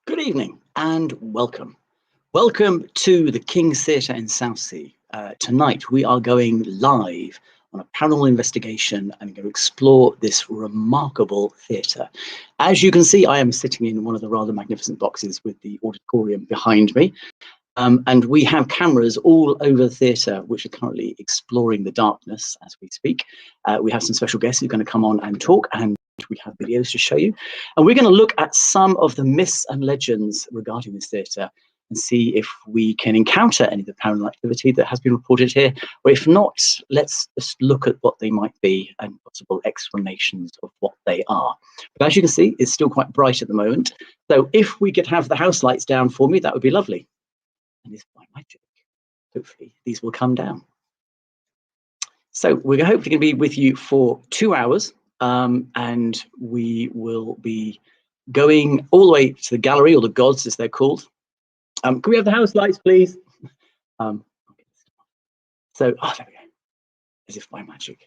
Good evening and welcome. Welcome to the Kings Theatre in Southsea. Tonight we are going live on a paranormal investigation and going to explore this remarkable theatre. As you can see, I am sitting in one of the rather magnificent boxes with the auditorium behind me. And we have cameras all over the theatre which are currently exploring the darkness as we speak. We have some special guests who are going to come on and talk, and we have videos to show you. And we're going to look at some of the myths and legends regarding this theatre and see if we can encounter any of the paranormal activity that has been reported here. Or if not, let's just look at what they might be and possible explanations of what they are. But as you can see, it's still quite bright at the moment. So if we could have the house lights down for me, that would be lovely. And this by magic, hopefully these will come down. So we're hopefully going to be with you for 2 hours, and we will be going all the way to the gallery, or the gods as they're called. Can we have the house lights, please? There we go, as if by magic.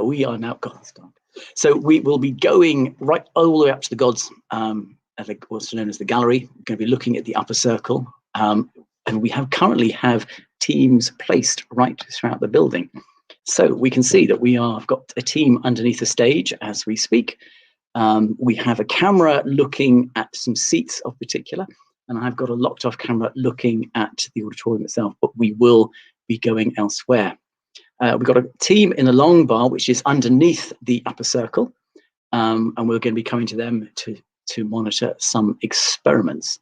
We are now, God, it's dark. So we will be going right all the way up to the gods, what's known as the gallery. We're going to be looking at the upper circle. And we currently have teams placed right throughout the building. So we can see that I've got a team underneath the stage as we speak. We have a camera looking at some seats of particular, and I've got a locked off camera looking at the auditorium itself, but we will be going elsewhere. We've got a team in the long bar, which is underneath the upper circle, and we're going to be coming to them to monitor some experiments.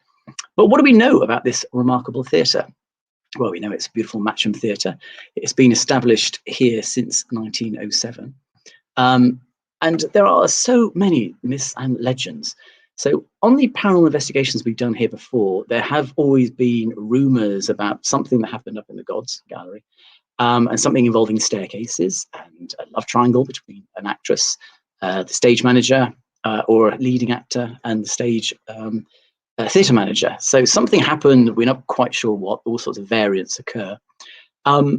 But what do we know about this remarkable theatre? Well, we know it's a beautiful Matcham theatre. It's been established here since 1907. And there are so many myths and legends. So on the paranormal investigations we've done here before, there have always been rumours about something that happened up in the Gods Gallery, and something involving staircases and a love triangle between an actress, the stage manager, or a leading actor, and the stage theatre manager. So something happened, we're not quite sure what, all sorts of variants occur. There's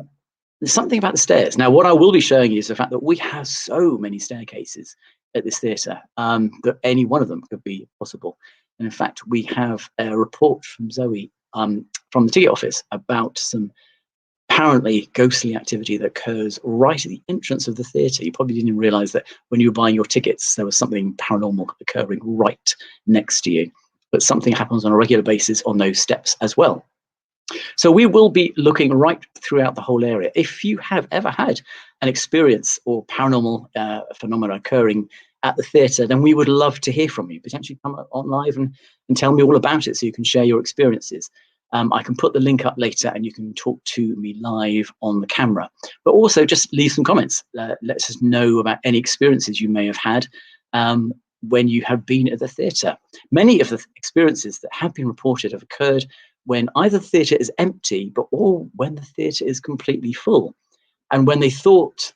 something about the stairs. Now, what I will be showing you is the fact that we have so many staircases at this theatre that any one of them could be possible. And in fact, we have a report from Zoe from the ticket office about some apparently ghostly activity that occurs right at the entrance of the theatre. You probably didn't even realise that when you were buying your tickets, there was something paranormal occurring right next to you. But something happens on a regular basis on those steps as well. So we will be looking right throughout the whole area. If you have ever had an experience or paranormal phenomena occurring at the theatre, then we would love to hear from you. Potentially come on live and tell me all about it so you can share your experiences. I can put the link up later and you can talk to me live on the camera. But also just leave some comments. Let us know about any experiences you may have had when you have been at the theatre. Many of the experiences that have been reported have occurred when either the theatre is empty, or when the theatre is completely full. And when they thought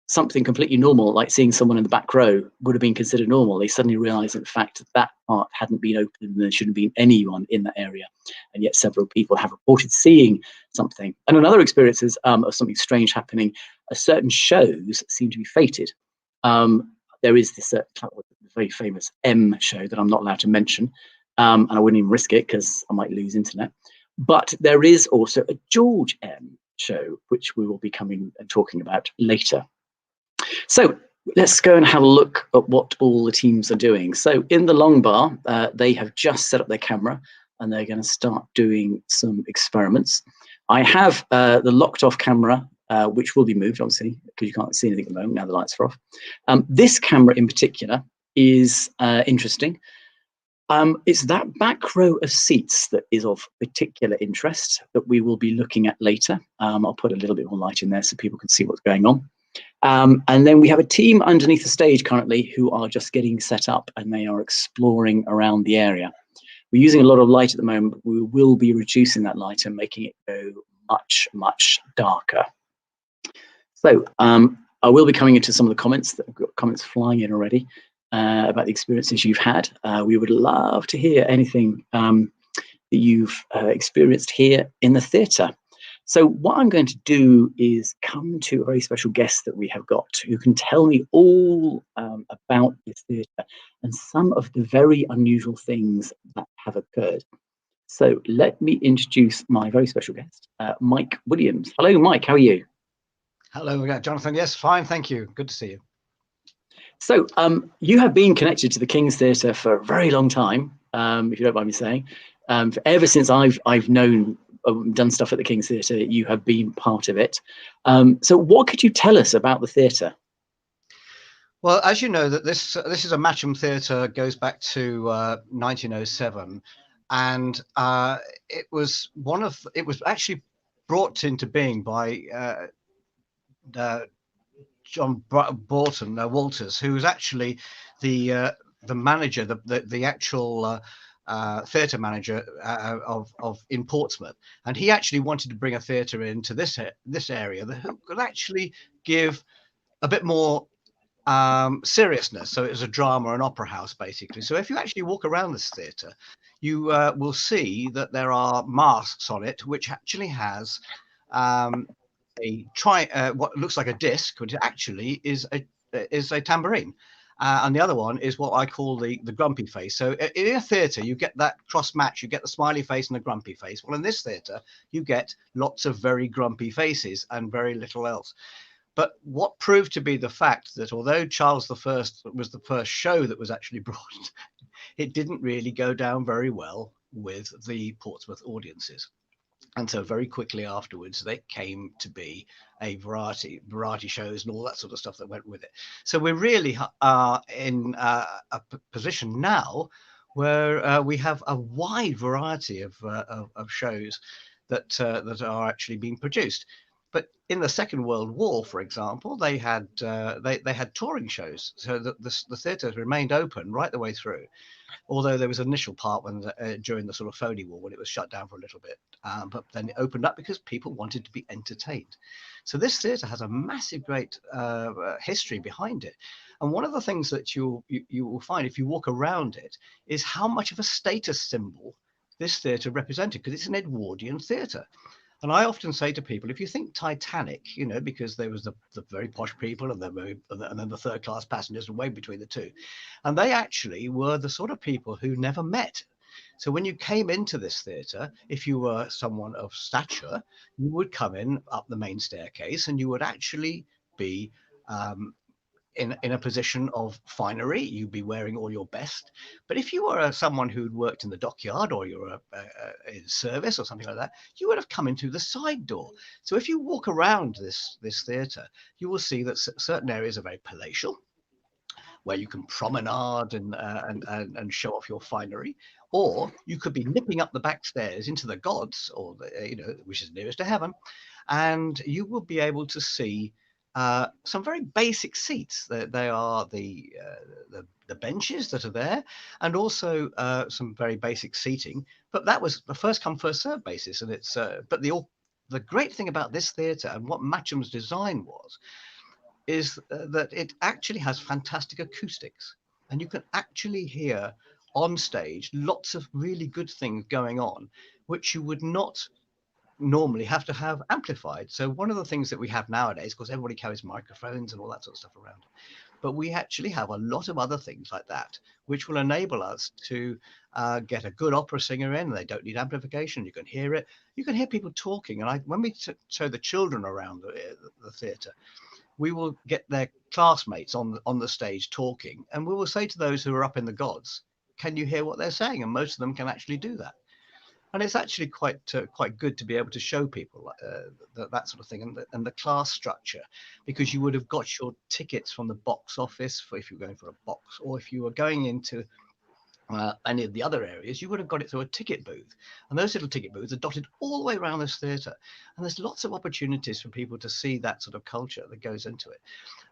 something completely normal, like seeing someone in the back row, would have been considered normal, they suddenly realise, in fact, that part hadn't been opened and there shouldn't have been anyone in that area. And yet several people have reported seeing something. And another experiences of something strange happening, certain shows seem to be fated. There is this very famous M show that I'm not allowed to mention, and I wouldn't even risk it because I might lose internet. But there is also a George M show, which we will be coming and talking about later. So let's go and have a look at what all the teams are doing. So in the long bar, they have just set up their camera and they're going to start doing some experiments. I have the locked off camera, which will be moved, obviously, because you can't see anything at the moment, now the lights are off. This camera in particular is interesting. It's that back row of seats that is of particular interest that we will be looking at later. I'll put a little bit more light in there so people can see what's going on. And then we have a team underneath the stage currently who are just getting set up and they are exploring around the area. We're using a lot of light at the moment, but we will be reducing that light and making it go much, much darker. So I will be coming into some of the comments that have got comments flying in already about the experiences you've had. We would love to hear anything that you've experienced here in the theatre. So what I'm going to do is come to a very special guest that we have got who can tell me all about this theatre and some of the very unusual things that have occurred. So let me introduce my very special guest, Mike Williams. Hello, Mike. How are you? Hello again, Jonathan. Yes, fine. Thank you. Good to see you. So you have been connected to the King's Theatre for a very long time, if you don't mind me saying. Ever since I've known, done stuff at the King's Theatre, you have been part of it. So what could you tell us about the theatre? Well, as you know, that this is a Matcham theatre, goes back to 1907, and it was actually brought into being by John Borton Walters, who was actually the manager, the actual theatre manager of in Portsmouth, and he actually wanted to bring a theatre into this area that could actually give a bit more seriousness. So it was a drama and opera house, basically. So if you actually walk around this theatre, you will see that there are masks on it, which actually has what looks like a disc, which actually is a tambourine. And the other one is what I call the grumpy face. So in a theatre, you get that cross match, you get the smiley face and the grumpy face. Well, in this theatre, you get lots of very grumpy faces and very little else. But what proved to be the fact that although Charles I was the first show that was actually brought, it didn't really go down very well with the Portsmouth audiences. And so very quickly afterwards, they came to be a variety shows and all that sort of stuff that went with it. So we really are in a position now where we have a wide variety of shows that are actually being produced. But in the Second World War, for example, they had touring shows, so the theatre remained open right the way through. Although there was an initial part when during the sort of Phoney War when it was shut down for a little bit, but then it opened up because people wanted to be entertained. So this theatre has a massive, great history behind it. And one of the things that you will find if you walk around it is how much of a status symbol this theatre represented, because it's an Edwardian theatre. And I often say to people, if you think Titanic, because there was the very posh people and then the third class passengers and way between the two. And they actually were the sort of people who never met. So when you came into this theatre, if you were someone of stature, you would come in up the main staircase and you would actually be in a position of finery. You'd be wearing all your best. But if you were someone who'd worked in the dockyard or you were in service or something like that, you would have come into the side door. So if you walk around this theatre, you will see that certain areas are very palatial, where you can promenade and show off your finery, or you could be nipping up the back stairs into the gods, or which is nearest to heaven, and you will be able to see some very basic seats. They are the benches that are there, and also some very basic seating. But that was the first come first served basis, and it's but the great thing about this theatre and what Matcham's design is that it actually has fantastic acoustics, and you can actually hear on stage lots of really good things going on, which you would not normally have to have amplified. So one of the things that we have nowadays, because everybody carries microphones and all that sort of stuff around, but we actually have a lot of other things like that, which will enable us to get a good opera singer in. They don't need amplification. You can hear it. You can hear people talking. And when we show the children around the theatre, we will get their classmates on the stage talking, and we will say to those who are up in the gods, can you hear what they're saying? And most of them can actually do that. And it's actually quite good to be able to show people that sort of thing, and the class structure, because you would have got your tickets from the box office if you're going for a box, or if you were going into any of the other areas, you would have got it through a ticket booth. And those little ticket booths are dotted all the way around this theatre. And there's lots of opportunities for people to see that sort of culture that goes into it.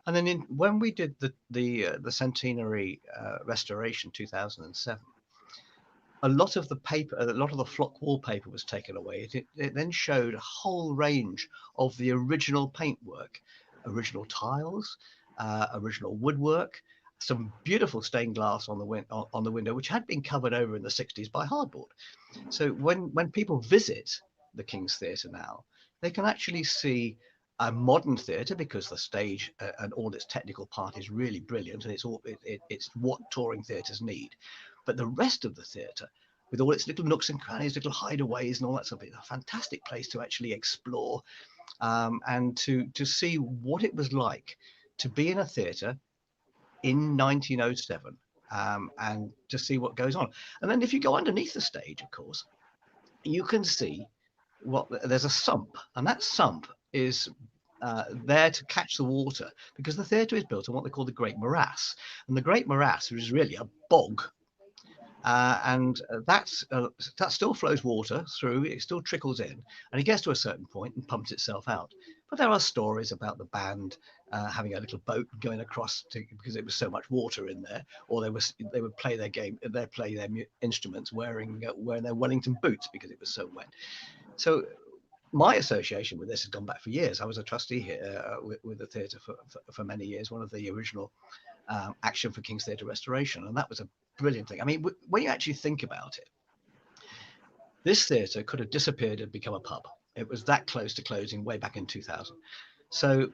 And then when we did the centenary restoration 2007, a lot of the flock wallpaper was taken away. It then showed a whole range of the original paintwork, original tiles, original woodwork, some beautiful stained glass on the window, which had been covered over in the 60s by hardboard. So when people visit the King's Theatre now, they can actually see a modern theatre, because the stage and all its technical part is really brilliant, and it's what touring theatres need. But the rest of the theatre, with all its little nooks and crannies, little hideaways, and all that stuff, it's a fantastic place to actually explore, and to see what it was like to be in a theatre in 1907, and to see what goes on. And then if you go underneath the stage, of course, you can see there's a sump, and that sump is there to catch the water, because the theatre is built on what they call the Great Morass, and the Great Morass is really a bog, and that still flows water through. It still trickles in, and it gets to a certain point and pumps itself out. But there are stories about the band having a little boat going across because it was so much water in there, or they would play their instruments wearing their Wellington boots because it was so wet. So my association with this has gone back for years. I was a trustee here with the theatre for many years, one of the original action for Kings Theatre Restoration, and that was a brilliant thing. I mean, when you actually think about it, this theatre could have disappeared and become a pub. It was that close to closing way back in 2000. So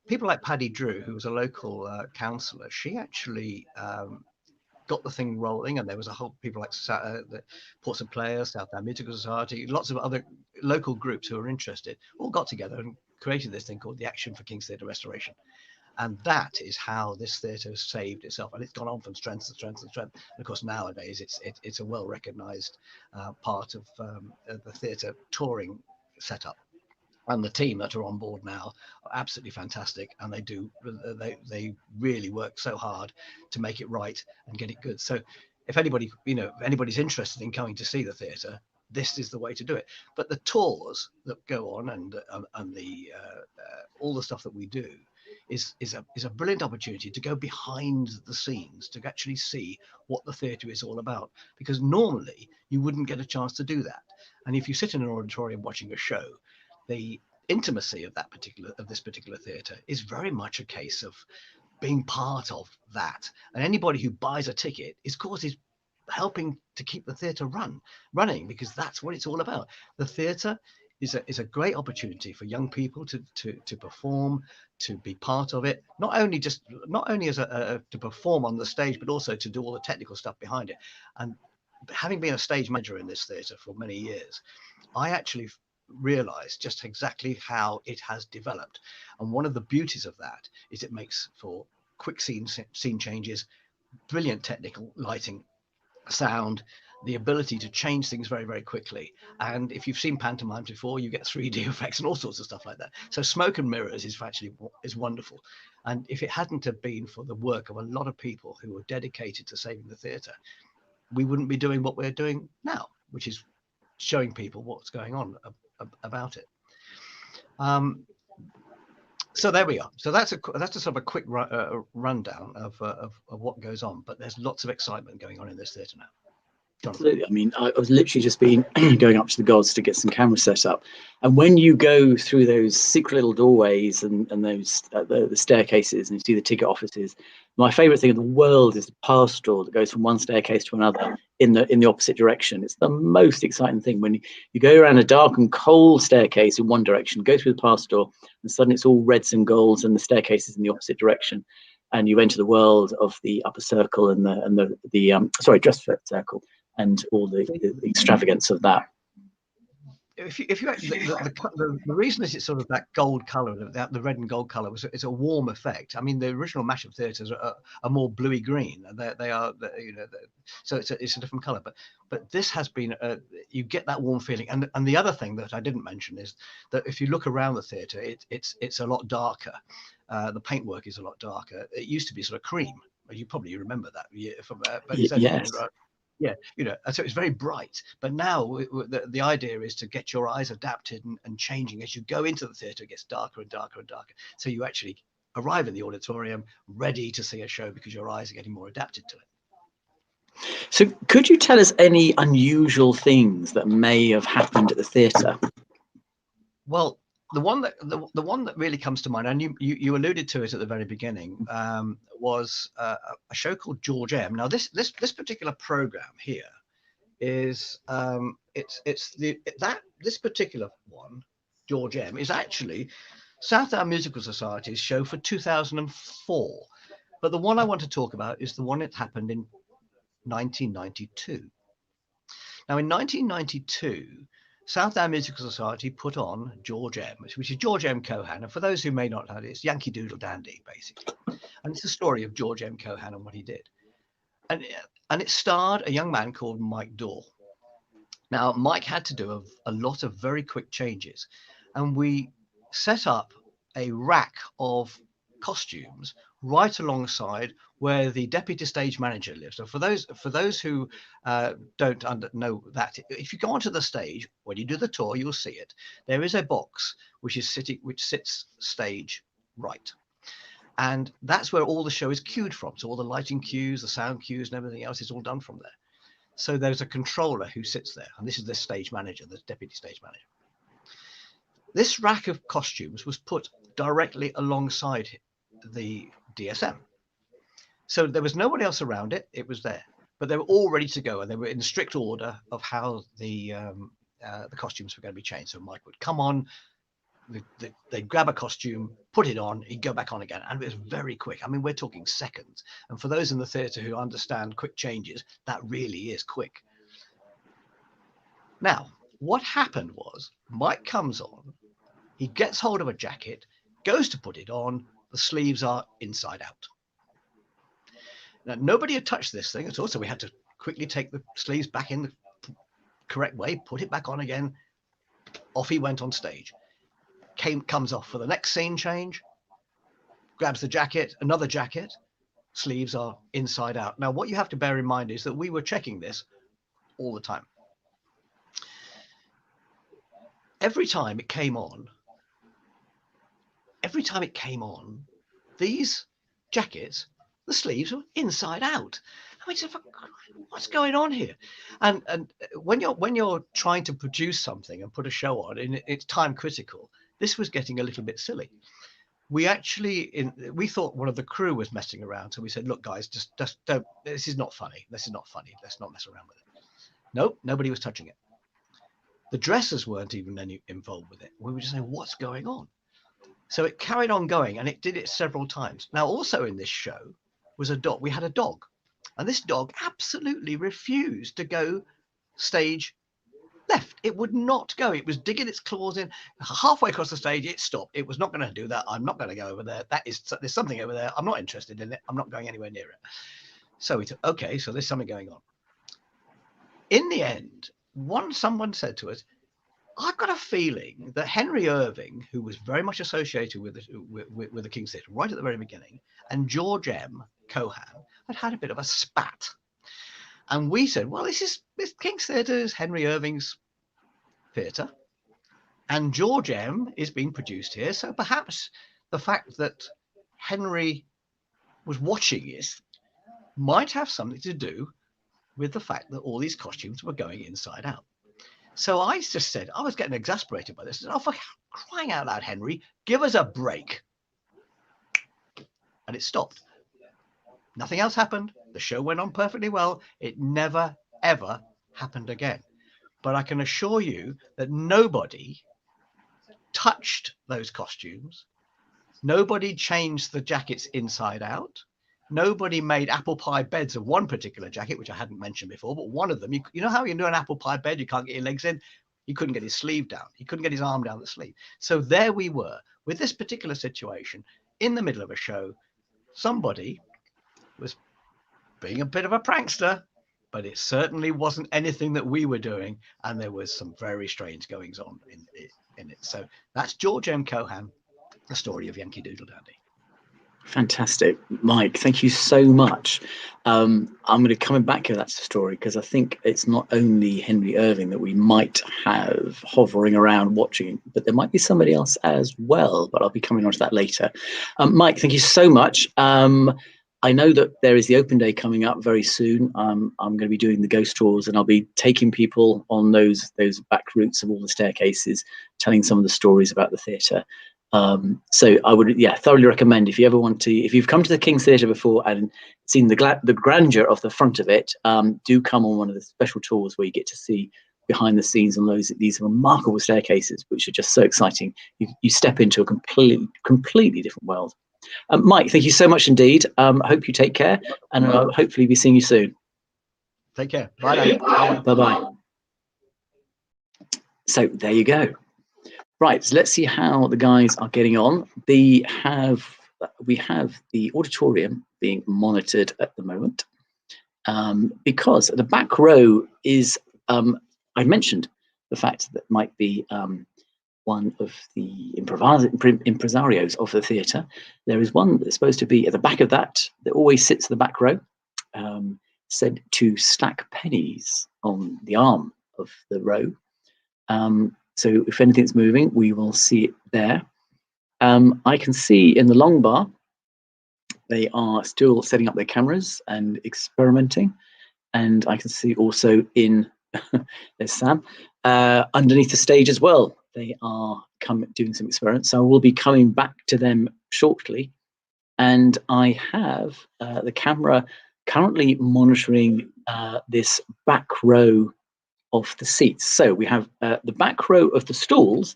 people like Paddy Drew, who was a local councillor, she actually got the thing rolling, and there was a whole people like the Portsmouth Players, Southdown Musical Society, lots of other local groups who were interested, all got together and created this thing called the Action for Kings Theatre Restoration. And that is how this theatre has saved itself, and it's gone on from strength to strength to strength. And of course, nowadays it's a well-recognised part of the theatre touring setup. And the team that are on board now are absolutely fantastic, and they really work so hard to make it right and get it good. So if anybody's interested in coming to see the theatre, this is the way to do it. But the tours that go on, and the all the stuff that we do is a brilliant opportunity to go behind the scenes, to actually see what the theatre is all about, because normally you wouldn't get a chance to do that. And if you sit in an auditorium watching a show, the intimacy of this particular theatre is very much a case of being part of that. And anybody who buys a ticket is helping to keep the theatre running, because that's what it's all about. The theatre is a great opportunity for young people to perform, to be part of it, not only as to perform on the stage, but also to do all the technical stuff behind it. And having been a stage manager in this theatre for many years, I actually realized just exactly how it has developed. And one of the beauties of that is it makes for quick scene changes, brilliant technical lighting, sound, the ability to change things very, very quickly. And if you've seen pantomimes before, you get 3D effects and all sorts of stuff like that. So smoke and mirrors is wonderful. And if it hadn't have been for the work of a lot of people who were dedicated to saving the theatre, we wouldn't be doing what we're doing now, which is showing people what's going on about it. So there we are. So that's a sort of a quick rundown of what goes on. But there's lots of excitement going on in this theatre now. Absolutely. I mean, I was literally just going up to the gods to get some cameras set up, and when you go through those secret little doorways and those the staircases, and you see the ticket offices, my favourite thing in the world is the pass door that goes from one staircase to another in the opposite direction. It's the most exciting thing when you go around a dark and cold staircase in one direction, go through the pass door, and suddenly it's all reds and golds, and the staircase is in the opposite direction, and you enter the world of the upper circle and the dress circle, and all the extravagance of that. If you the reason is it's sort of that gold color, the red and gold color, it's a warm effect. I mean, the original Matcham theatres are more bluey green. They are, so it's a different color. But this has been you get that warm feeling. And the other thing that I didn't mention is that if you look around the theatre, it's a lot darker. The paintwork is a lot darker. It used to be sort of cream. You probably remember that. Yes. Yeah, so it's very bright. But now the idea is to get your eyes adapted and changing as you go into the theatre. It gets darker and darker and darker. So you actually arrive in the auditorium ready to see a show because your eyes are getting more adapted to it. So could you tell us any unusual things that may have happened at the theatre? Well, the one that really comes to mind, and you alluded to it at the very beginning, was a show called George M. Now this particular program here is this particular one George M, is actually Southdown Musical Society's show for 2004. But the one I want to talk about is the one that happened in 1992. Now, in 1992, Southdown Musical Society put on George M, which is George M. Cohan. And for those who may not know, it's Yankee Doodle Dandy, basically. And it's the story of George M. Cohan and what he did. And it starred a young man called Mike Dorr. Now, Mike had to do a lot of very quick changes. And we set up a rack of costumes right alongside where the deputy stage manager lives. So for those who don't know that, if you go onto the stage, when you do the tour, you'll see it. There is a box which sits stage right. And that's where all the show is cued from. So all the lighting cues, the sound cues, and everything else is all done from there. So there's a controller who sits there, and this is the stage manager, the deputy stage manager. This rack of costumes was put directly alongside the DSM. So there was nobody else around it. It was there, but they were all ready to go, and they were in strict order of how the costumes were going to be changed. So Mike would come on, they'd grab a costume, put it on, he'd go back on again, and it was very quick. I mean, we're talking seconds. And for those in the theatre who understand quick changes, that really is quick. Now, what happened was Mike comes on, he gets hold of a jacket, goes to put it on, the sleeves are inside out. Now, nobody had touched this thing at all, so we had to quickly take the sleeves back in the correct way, put it back on again. Off he went on stage. Comes off for the next scene change, grabs the jacket, another jacket, sleeves are inside out. Now, what you have to bear in mind is that we were checking this all the time. Every time it came on, these jackets, the sleeves were inside out. I mean, what's going on here? And when you're trying to produce something and put a show on, and it's time critical, this was getting a little bit silly. We thought one of the crew was messing around, so we said, "Look, guys, just don't. This is not funny. This is not funny. Let's not mess around with it." Nope, nobody was touching it. The dressers weren't even involved with it. We were just saying, "What's going on?" So it carried on going, and it did it several times. Now, also in this show was a dog. We had a dog, and this dog absolutely refused to go stage left. It would not go. It was digging its claws in. Halfway across the stage, it stopped. It was not going to do that. I'm not going to go over there. There's something over there. I'm not interested in it. I'm not going anywhere near it. So we thought, okay, so there's something going on. In the end, someone said to us, "I've got a feeling that Henry Irving, who was very much associated with the King's Theatre right at the very beginning, and George M. Cohan had a bit of a spat." And we said, well, this King's Theatre is Henry Irving's theatre, and George M is being produced here. So perhaps the fact that Henry was watching it might have something to do with the fact that all these costumes were going inside out. So I just said, I was getting exasperated by this. I said, "Oh, for crying out loud, Henry, give us a break." And it stopped. Nothing else happened. The show went on perfectly well. It never, ever happened again. But I can assure you that nobody touched those costumes. Nobody changed the jackets inside out. Nobody made apple pie beds of one particular jacket, which I hadn't mentioned before, but one of them, you know how you do an apple pie bed, you can't get your legs in? He couldn't get his sleeve down. He couldn't get his arm down the sleeve. So there we were with this particular situation in the middle of a show. Somebody was being a bit of a prankster, but it certainly wasn't anything that we were doing. And there was some very strange goings on in it. So that's George M. Cohan, the story of Yankee Doodle Dandy. Fantastic, Mike. Thank you so much. I'm going to come back to that story because I think it's not only Henry Irving that we might have hovering around watching, but there might be somebody else as well. But I'll be coming on to that later. Mike, thank you so much. I know that there is the open day coming up very soon. I'm going to be doing the ghost tours, and I'll be taking people on those back routes of all the staircases, telling some of the stories about the theatre. So I would, thoroughly recommend, if you ever want to, if you've come to the King's Theatre before and seen the grandeur of the front of it, do come on one of the special tours where you get to see behind the scenes on these remarkable staircases, which are just so exciting. You step into a completely different world. Mike, thank you so much indeed. I hope you take care, and hopefully be seeing you soon. Take care. Bye now. Bye-bye. So there you go. Right, so let's see how the guys are getting on. We have the auditorium being monitored at the moment, because the back row is, I mentioned the fact that might be one of the impresarios of the theatre. There is one that's supposed to be at the back of that always sits at the back row, said to stack pennies on the arm of the row. So if anything's moving, we will see it there. I can see in the long bar, they are still setting up their cameras and experimenting. And I can see also in, there's Sam, underneath the stage as well. They are doing some experiments. So I will be coming back to them shortly. And I have the camera currently monitoring this back row of the seats. So we have the back row of the stalls,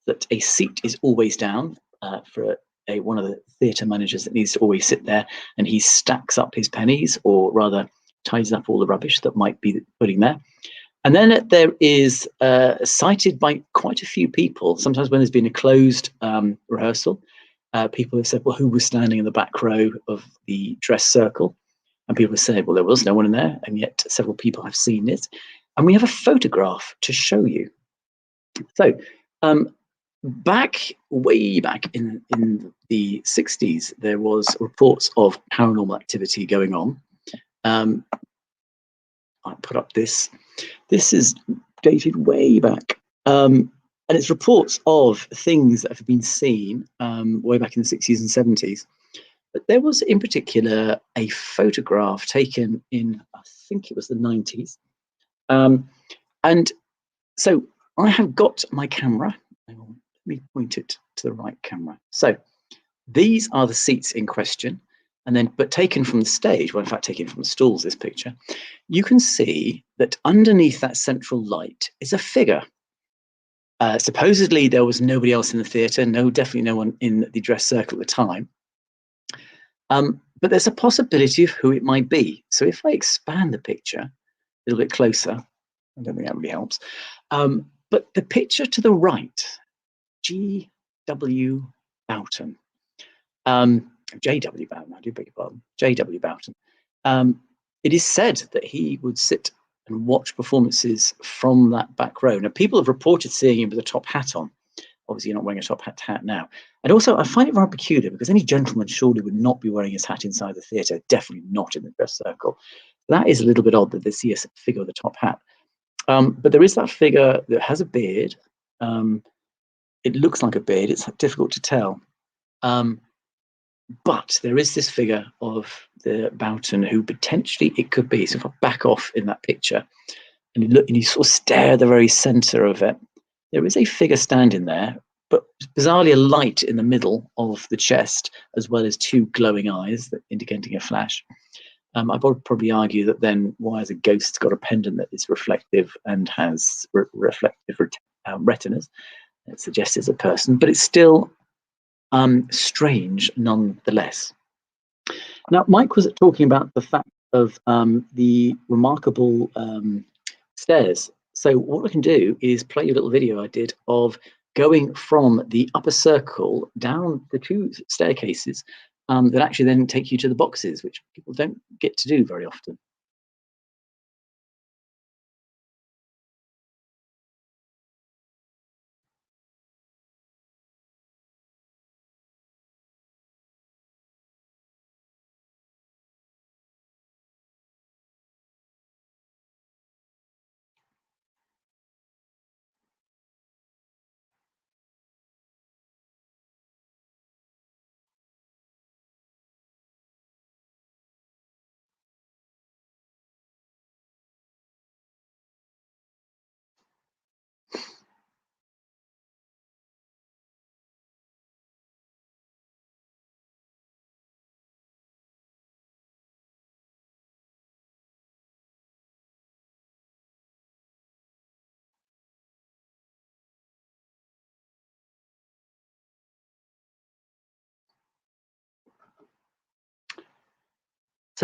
that a seat is always down for one of the theatre managers that needs to always sit there, and he stacks up his pennies, or rather ties up all the rubbish that might be putting there. And then there is cited by quite a few people, sometimes when there's been a closed rehearsal, people have said, well, who was standing in the back row of the dress circle? And people have said, well, there was no one in there, and yet several people have seen it. And we have a photograph to show you. So way back in the 60s, there was reports of paranormal activity going on. I'll put up this. This is dated way back. And it's reports of things that have been seen way back in the 60s and 70s. But there was in particular a photograph taken in, I think it was the 90s. And so I have got my camera. Let me point it to the right camera. So these are the seats in question. And then, but taken from the stage, well, in fact, taken from the stalls, this picture, you can see that underneath that central light is a figure. Supposedly, there was nobody else in the theatre, definitely no one in the dress circle at the time. But there's a possibility of who it might be. So if I expand the picture a little bit closer, I don't think that really helps. But the picture to the right, G.W. Boughton, J.W. Boughton, I do beg your pardon, J.W. Boughton. It is said that he would sit and watch performances from that back row. Now, people have reported seeing him with a top hat on. Obviously, you're not wearing a top hat now. And also, I find it rather peculiar because any gentleman surely would not be wearing his hat inside the theatre, definitely not in the dress circle. That is a little bit odd that they see a figure with a top hat. But there is that figure that has a beard. It looks like a beard. It's difficult to tell. But there is this figure of the Boughton who potentially it could be. So if I back off in that picture and you look and you sort of stare at the very center of it, there is a figure standing there, but bizarrely a light in the middle of the chest, as well as two glowing eyes that indicating a flash. I would probably argue that then why has a ghost got a pendant that is reflective and has reflective retinas? It suggests it's a person, but it's still strange nonetheless. Now, Mike was talking about the fact of the remarkable stairs. So what I can do is play you a little video I did of going from the upper circle down the two staircases that actually then take you to the boxes, which people don't get to do very often.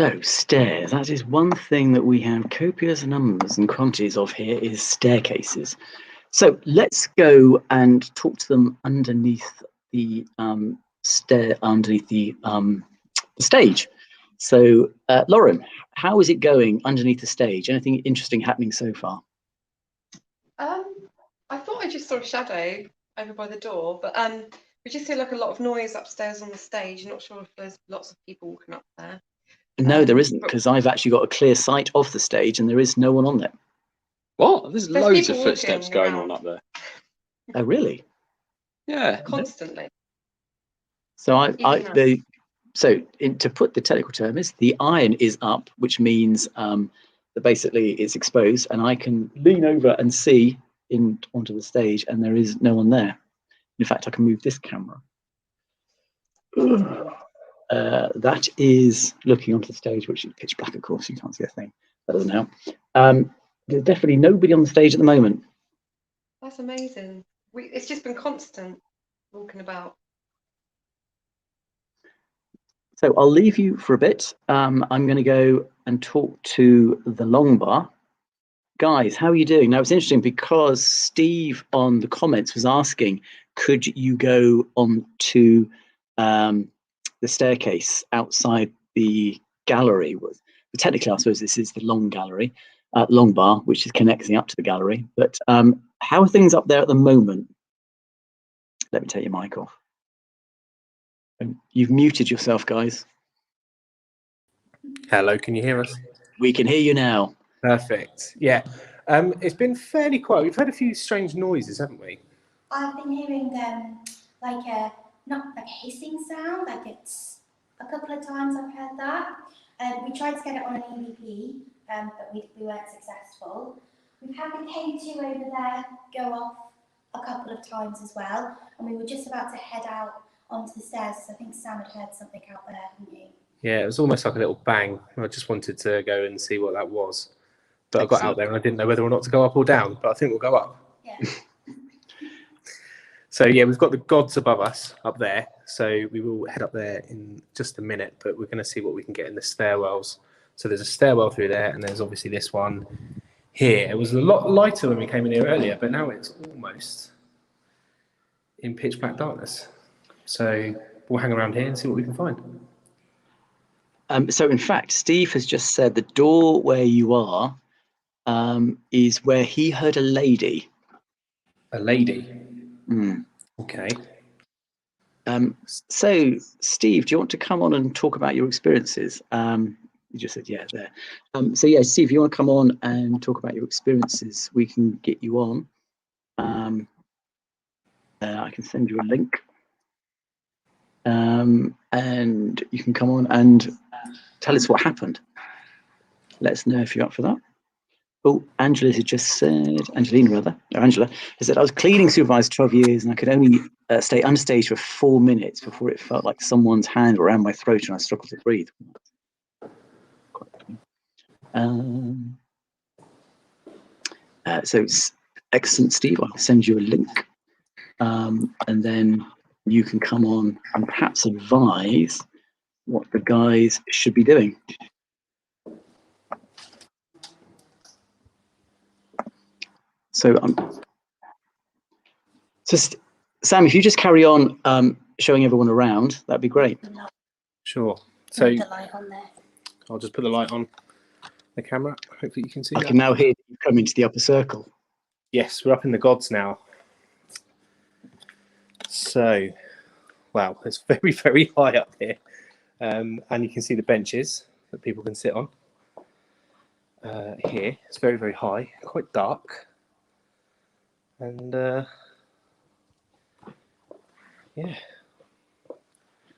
So stairs, that is one thing that we have copious numbers and quantities of here is staircases. So let's go and talk to them underneath the stage. So Lauren, how is it going underneath the stage? Anything interesting happening so far? I thought I just saw a shadow over by the door, but we just hear like a lot of noise upstairs on the stage. Not sure if there's lots of people walking up there. No, there isn't, because I've actually got a clear sight of the stage and there is no one on there. What? There's loads of people footsteps walking going around. on up there. Oh, really? Yeah. Constantly. So Even to put the technical term is the iron is up, which means that basically it's exposed, and I can lean over and see onto the stage, and there is no one there. In fact, I can move this camera. That is looking onto the stage, which is pitch black, of course. You can't see a thing. That doesn't help. There's definitely nobody on the stage at the moment. That's amazing. It's just been constant walking about. So I'll leave you for a bit. I'm going to go and talk to the long bar. Guys, how are you doing? Now, it's interesting because Steve on the comments was asking, could you go on to the staircase outside the gallery? Technically, I suppose this is the long bar, which is connecting up to the gallery. But how are things up there at the moment? Let me take your mic off. You've muted yourself, guys. Hello, can you hear us? We can hear you now. Perfect. Yeah. It's been fairly quiet. We've had a few strange noises, haven't we? I've been hearing not like a hissing sound, like it's a couple of times I've heard that. We tried to get it on an EVP, but we weren't successful. We've had the K2 over there go off a couple of times as well, and we were just about to head out onto the stairs. So I think Sam had heard something out there, hadn't you? Yeah, it was almost like a little bang. I just wanted to go and see what that was. But I got out there and I didn't know whether or not to go up or down, but I think we'll go up. Yeah. So yeah, we've got the gods above us up there. So we will head up there in just a minute, but we're going to see what we can get in the stairwells. So there's a stairwell through there, and there's obviously this one here. It was a lot lighter when we came in here earlier, but now it's almost in pitch black darkness. So we'll hang around here and see what we can find. So in fact, Steve has just said the door where you are is where he heard a lady. A lady? Mm. Okay. So Steve, do you want to come on and talk about your experiences? You just said, yeah, there. So yeah, Steve, if you want to come on and talk about your experiences, we can get you on. I can send you a link. And you can come on and tell us what happened. Let us know if you're up for that. Oh, Angela has just said, Angela has said, I was cleaning supervisor 12 years and I could only stay unstage for 4 minutes before it felt like someone's hand around my throat and I struggled to breathe. So it's excellent, Steve. I'll send you a link. And then you can come on and perhaps advise what the guys should be doing. So, Sam, if you just carry on showing everyone around, that'd be great. Sure. So Put the light on there. I'll just put the light on the camera. Hopefully you can see I that. can now hear you come into the upper circle. Yes, we're up in the gods now. So, wow, it's very, very high up here. And you can see the benches that people can sit on. Here, it's very, very high, quite dark. And yeah.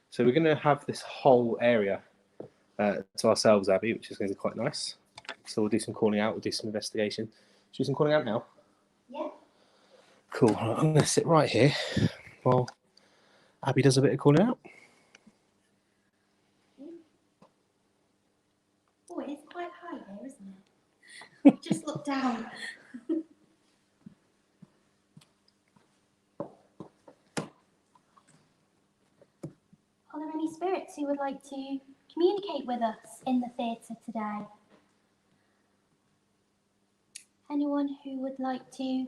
So we're going to have this whole area to ourselves, Abby, which is going to be quite nice. So we'll do some calling out, we'll do some investigation. Should we do some calling out now? Yeah. Cool. I'm going to sit right here while Abby does a bit of calling out. Oh, it is quite high here, isn't it? Just look down. Are there any spirits who would like to communicate with us in the theatre today? Anyone who would like to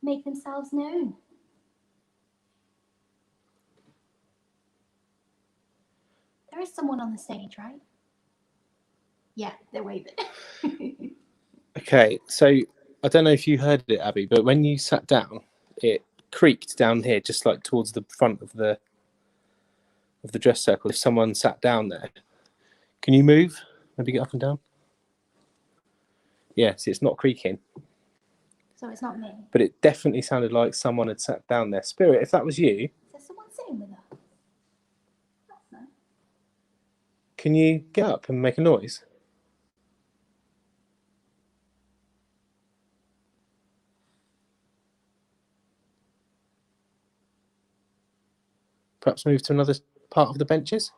make themselves known? There is someone on the stage, right? Yeah, they're waving. Okay, so I don't know if you heard it, Abby, but when you sat down, it creaked down here, just like towards the front of the dress circle. If someone sat down there, can you move? Maybe get up and down. Yeah, see, it's not creaking, So it's not me. but it definitely sounded like someone had sat down there. Spirit, if that was you, Is there someone sitting with us? That's nice. can you get up and make a noise? Perhaps move to another part of the benches?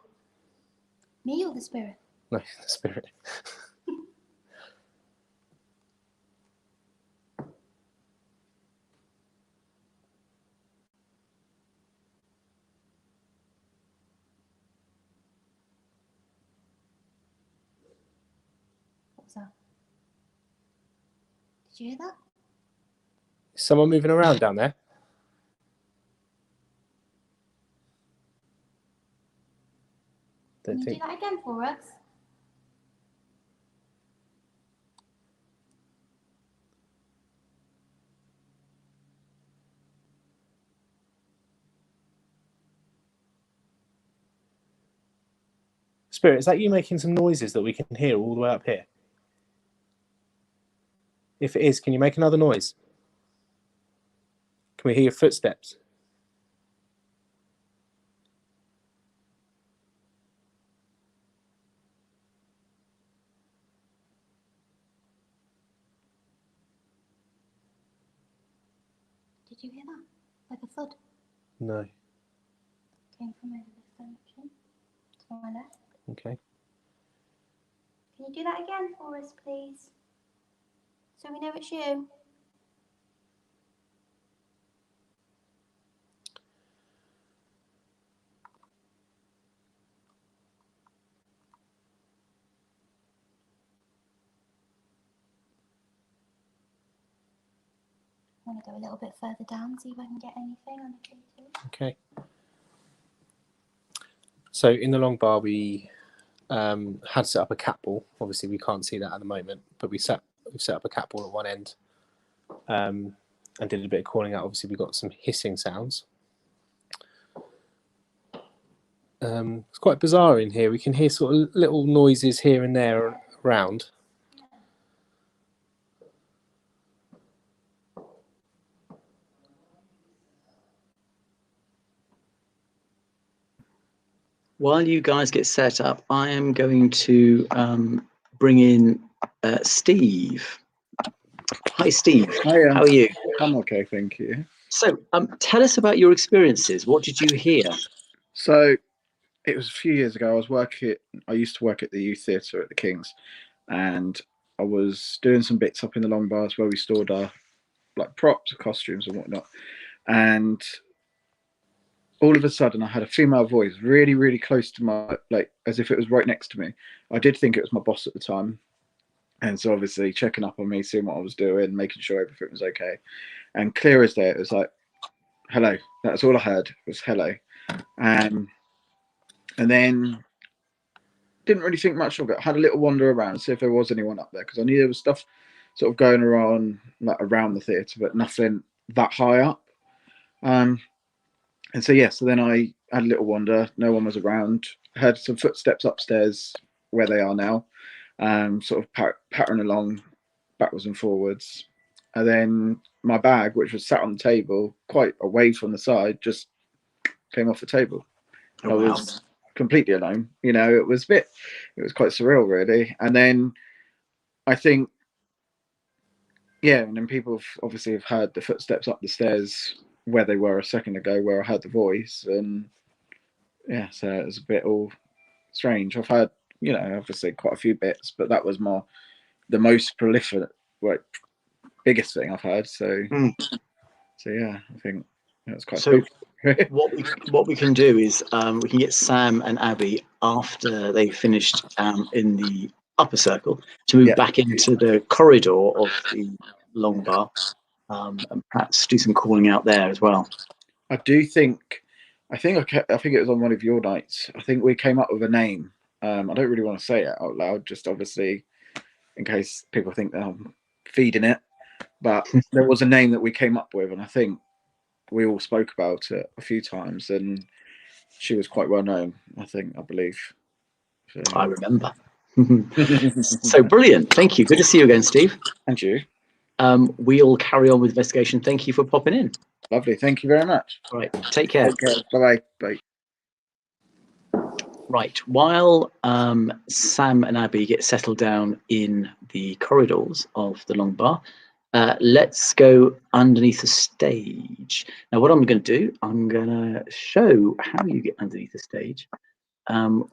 Me or the spirit? No, the spirit. What was that? Did you hear that? Is someone moving around down there? Can you do that again for us? Spirit, is that you making some noises that we can hear all the way up here? If it is, can you make another noise? Can we hear your footsteps? Did you hear that? Like a thud No. came from over this direction to my left. Okay. Can you do that again for us, please? So we know it's you. I'm going to go a little bit further down, see if I can get anything on the K2. Okay. So in the long bar, we had set up a cat ball. Obviously, we can't see that at the moment, but we've set up a cat ball at one end and did a bit of calling out. Obviously, we got some hissing sounds. It's quite bizarre in here. We can hear sort of little noises here and there around. While you guys get set up, I am going to bring in Steve. Hi, Steve. Hi, How are you? I'm okay, thank you. So, tell us about your experiences. What did you hear? So, it was a few years ago. I used to work at the youth theatre at the Kings, and I was doing some bits up in the long bars where we stored our like props, costumes, and whatnot. And all of a sudden, I had a female voice, really, really close to my, like, as if it was right next to me. I did think it was my boss at the time, and so obviously checking up on me, seeing what I was doing, making sure everything was okay. And clear as day, it was like, "Hello." That's all I heard was "hello," and then didn't really think much of it. I had a little wander around, see if there was anyone up there, because I knew there was stuff sort of going around, like around the theatre, but nothing that high up. And so yeah, so then I had a little wander. No one was around. I heard some footsteps upstairs where they are now, sort of pattering along backwards and forwards. And then my bag, which was sat on the table, quite away from the side, just came off the table. Oh, I was completely alone. You know, it was quite surreal, really. And then I think, yeah, and then people obviously have heard the footsteps up the stairs where they were a second ago, where I heard the voice, and yeah, so it was a bit all strange. I've heard, you know, obviously quite a few bits, but that was the most prolific, like, biggest thing I've heard. So, so yeah, I think it was quite spooky. what we can do is we can get Sam and Abby after they finished in the upper circle to move back into the corridor of the long bar, and perhaps do some calling out there as well. I do think, I think it was on one of your nights. I think we came up with a name. I don't really want to say it out loud, just obviously in case people think that I'm feeding it. But there was a name that we came up with, and I think we all spoke about it a few times, and she was quite well known, I believe. So, I remember. So brilliant. Thank you. Good to see you again, Steve. And you. We'll carry on with investigation. Thank you for popping in. Lovely. Thank you very much. All right. Take care. Take care. Bye-bye. Bye. Right. While Sam and Abby get settled down in the corridors of the long bar, let's go underneath the stage. Now, what I'm going to do, I'm going to show how you get underneath the stage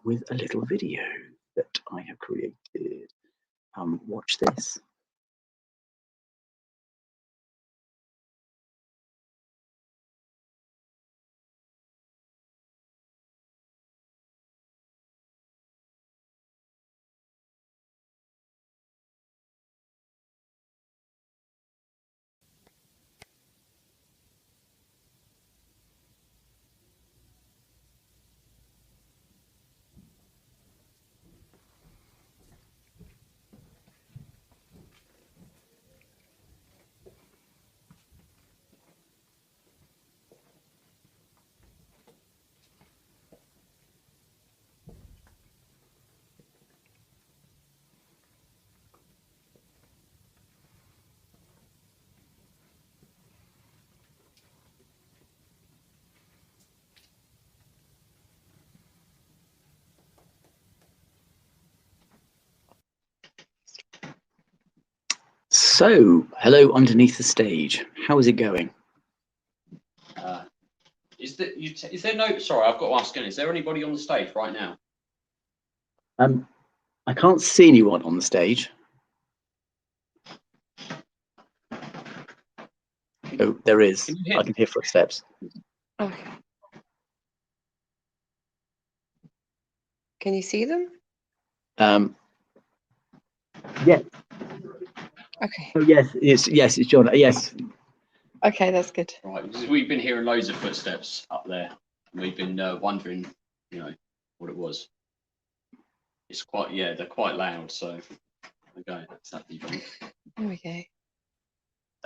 with a little video that I have created. Watch this. So, hello underneath the stage. How is it going? Is there no? Sorry, I've got to ask again. Is there anybody on the stage right now? I can't see anyone on the stage. Oh, there is. I can hear footsteps. Okay. Can you see them? Yeah. Okay. Oh, yes. It's John. Yes. Okay, that's good. Right, because we've been hearing loads of footsteps up there. We've been wondering, what it was. It's quite, they're quite loud. So, okay, that'd be fun. There we go.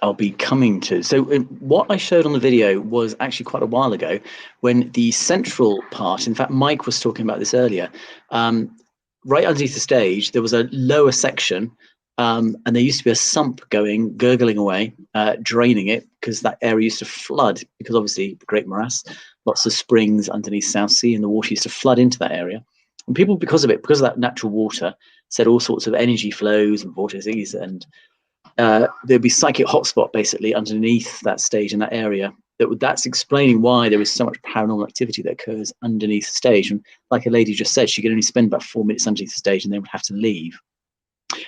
I'll be coming to. So what I showed on the video was actually quite a while ago when the central part, in fact, Mike was talking about this earlier, right underneath the stage, there was a lower section and there used to be a sump going, gurgling away, draining it because that area used to flood because obviously the Great Morass, lots of springs underneath Southsea and the water used to flood into that area. And people, because of that natural water, said all sorts of energy flows and vortices and there'd be psychic hotspot basically underneath that stage in that area. That's explaining why there is so much paranormal activity that occurs underneath the stage. And like a lady just said, she could only spend about 4 minutes underneath the stage and then would have to leave.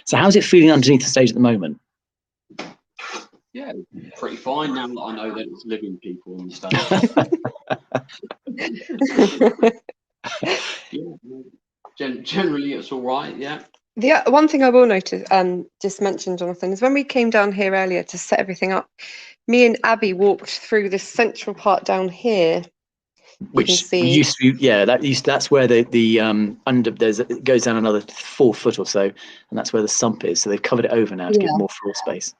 So how's it feeling underneath the stage at the moment? Yeah, pretty fine now that I know that it's living people on the stage. Generally, it's all right. Yeah. The one thing I will notice, just mention, Jonathan, is when we came down here earlier to set everything up, me and Abby walked through this central part down here. Which used to be, that's where the under it goes down another 4 foot or so, and that's where the sump is. So they've covered it over now to give more floor space.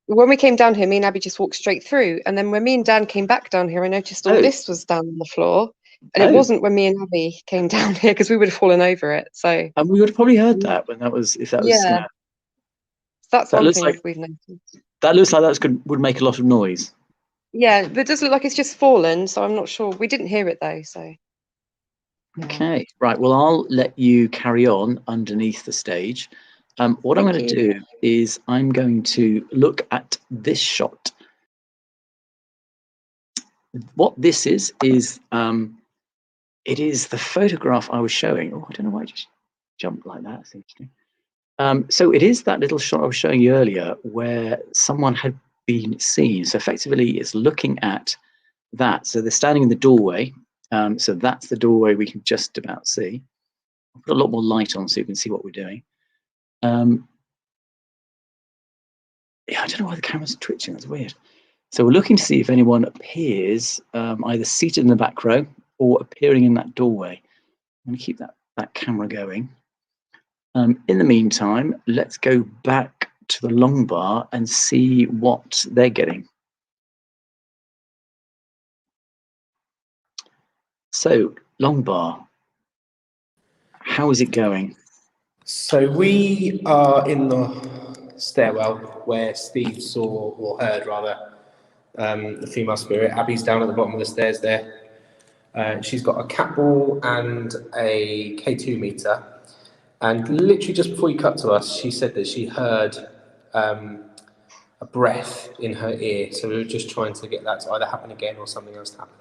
When we came down here, me and Abby just walked straight through, and then when me and Dan came back down here, I noticed all this was down on the floor. And it wasn't when me and Abby came down here because we would have fallen over it. So and we would have probably heard that when that was that's one thing we've noticed. That looks like would make a lot of noise. Yeah, but it does look like it's just fallen, so I'm not sure. We didn't hear it though, so. Okay, right. Well, I'll let you carry on underneath the stage. What I'm going to do is I'm going to look at this shot. What this is it is the photograph I was showing. Oh, I don't know why I just jumped like that. That's interesting. So it is that little shot I was showing you earlier where someone had been seen. So effectively, it's looking at that. So they're standing in the doorway. So that's the doorway we can just about see. I'll put a lot more light on so you can see what we're doing. Yeah, I don't know why the camera's twitching. That's weird. So we're looking to see if anyone appears either seated in the back row or appearing in that doorway. I'm going to keep that camera going. In the meantime, let's go back to the long bar and see what they're getting. So, long bar, how is it going? So we are in the stairwell where Steve saw, or heard rather, the female spirit. Abby's down at the bottom of the stairs there. She's got a cat ball and a K2 meter. And literally just before you cut to us, she said that she heard a breath in her ear. So we were just trying to get that to either happen again or something else to happen.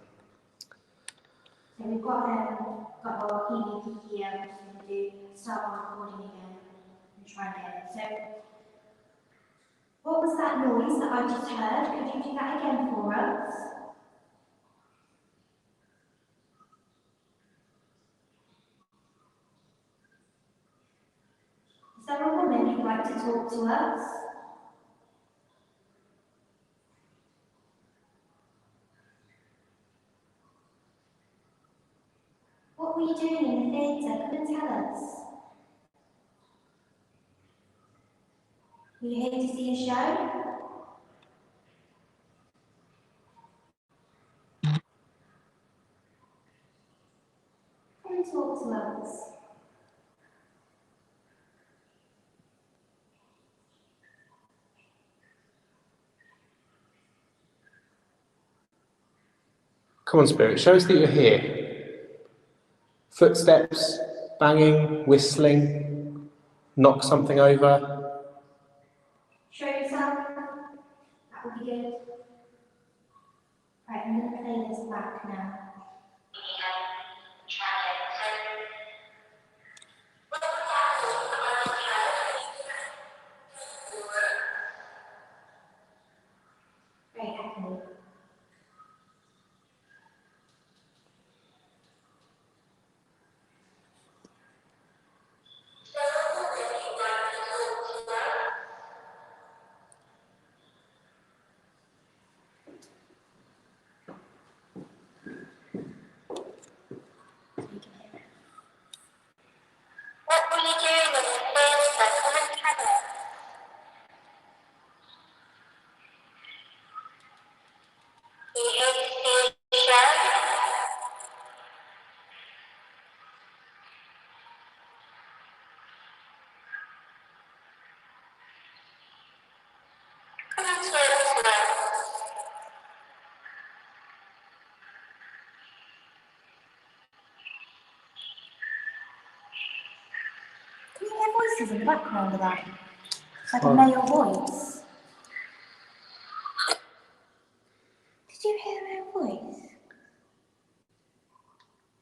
So we've got our EVP here, I'm just going to start on recording again and try and get it. So, what was that noise that I just heard? Could you do that again for us? Is there a woman who'd like to talk to us? What were you doing in the theatre? Come and tell us. Were you here to see a show? Come and talk to us. Come on, spirit, show us that you're here. Footsteps, banging, whistling, knock something over. Show yourself. That would be good. Right, I'm going to play this back now. Very happily. What were you doing in the theatre? Come and tell us. Are you here to see a show? Come and talk to us. Can you hear voices in the background of that? Like a male voice. Did you hear a male voice?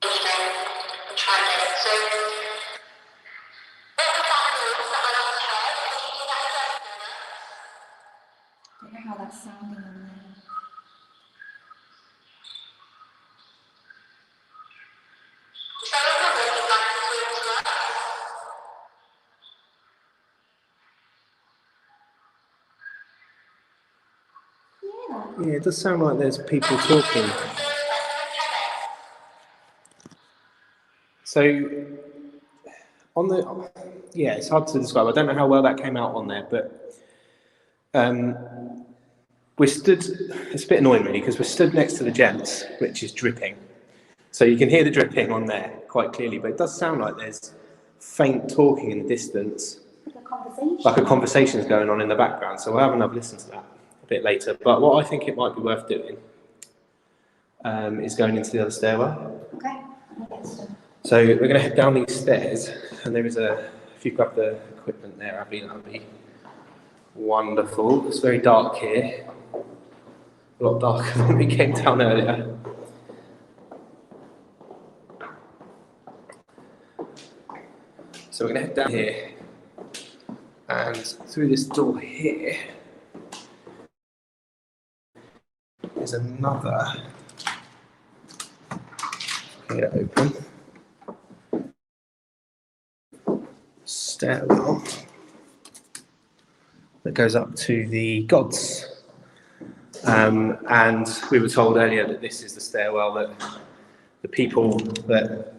I'm trying to get it. So, what was that noise that I just heard? Can you do that again for us? I don't know how that's sounding in there. Is there a woman who'd like to talk to us? Can you hear that? Yeah, it does sound like there's people talking. So, on the, yeah, it's hard to describe. I don't know how well that came out on there, but we're stood, it's a bit annoying really, because we're stood next to the gents, which is dripping. So you can hear the dripping on there quite clearly, but it does sound like there's faint talking in the distance. Like a conversation. Like a conversation's going on in the background, so we'll have another listen to that a bit later. But what I think it might be worth doing is going into the other stairwell. Okay, I'll get some. So we're going to head down these stairs, and there is if you grab the equipment there, Abby, that would be wonderful. It's very dark here, a lot darker than we came down earlier. So we're going to head down here, and through this door here is another Get it open. Stairwell that goes up to the gods. And we were told earlier that this is the stairwell that the people that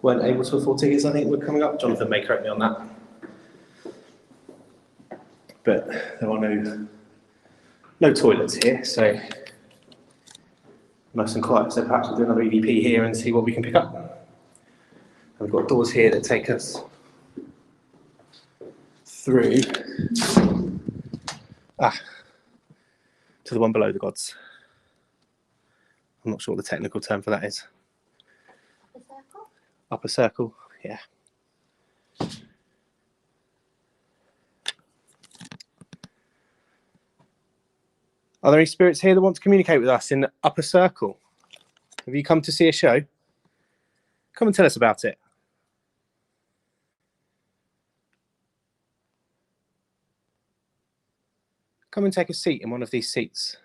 weren't able to afford tickets, I think, were coming up. Jonathan may correct me on that. But there are no toilets here, so nice and quiet. So perhaps we'll do another EVP here and see what we can pick up. And we've got doors here that take us through to the one below the gods. I'm not sure what the technical term for that is. Upper circle, yeah. Are there any spirits here that want to communicate with us in the upper circle? Have you come to see a show? Come and tell us about it. Come and take a seat in one of these seats.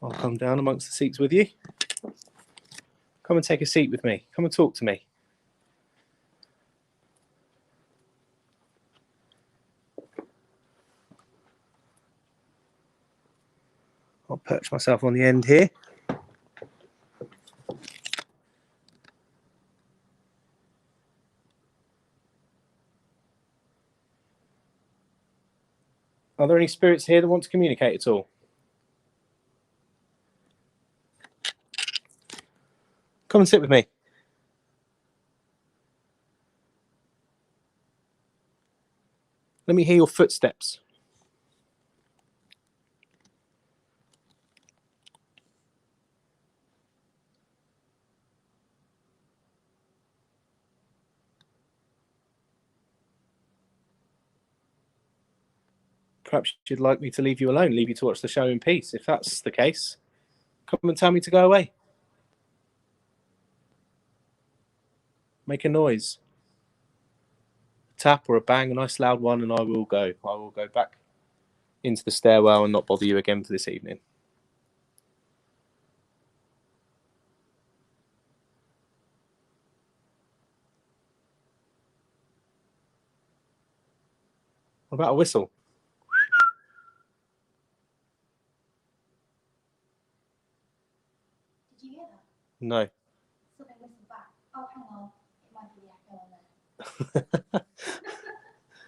I'll come down amongst the seats with you. Come and take a seat with me. Come and talk to me. I'll perch myself on the end here. Are there any spirits here that want to communicate at all? Come and sit with me. Let me hear your footsteps. Perhaps you'd like me to leave you alone, leave you to watch the show in peace. If that's the case, come and tell me to go away. Make a noise. A tap or a bang, a nice loud one, and I will go. I will go back into the stairwell and not bother you again for this evening. What about a whistle? Did you hear that? No. So they listened back. Oh, hang on. It might be the echo on there.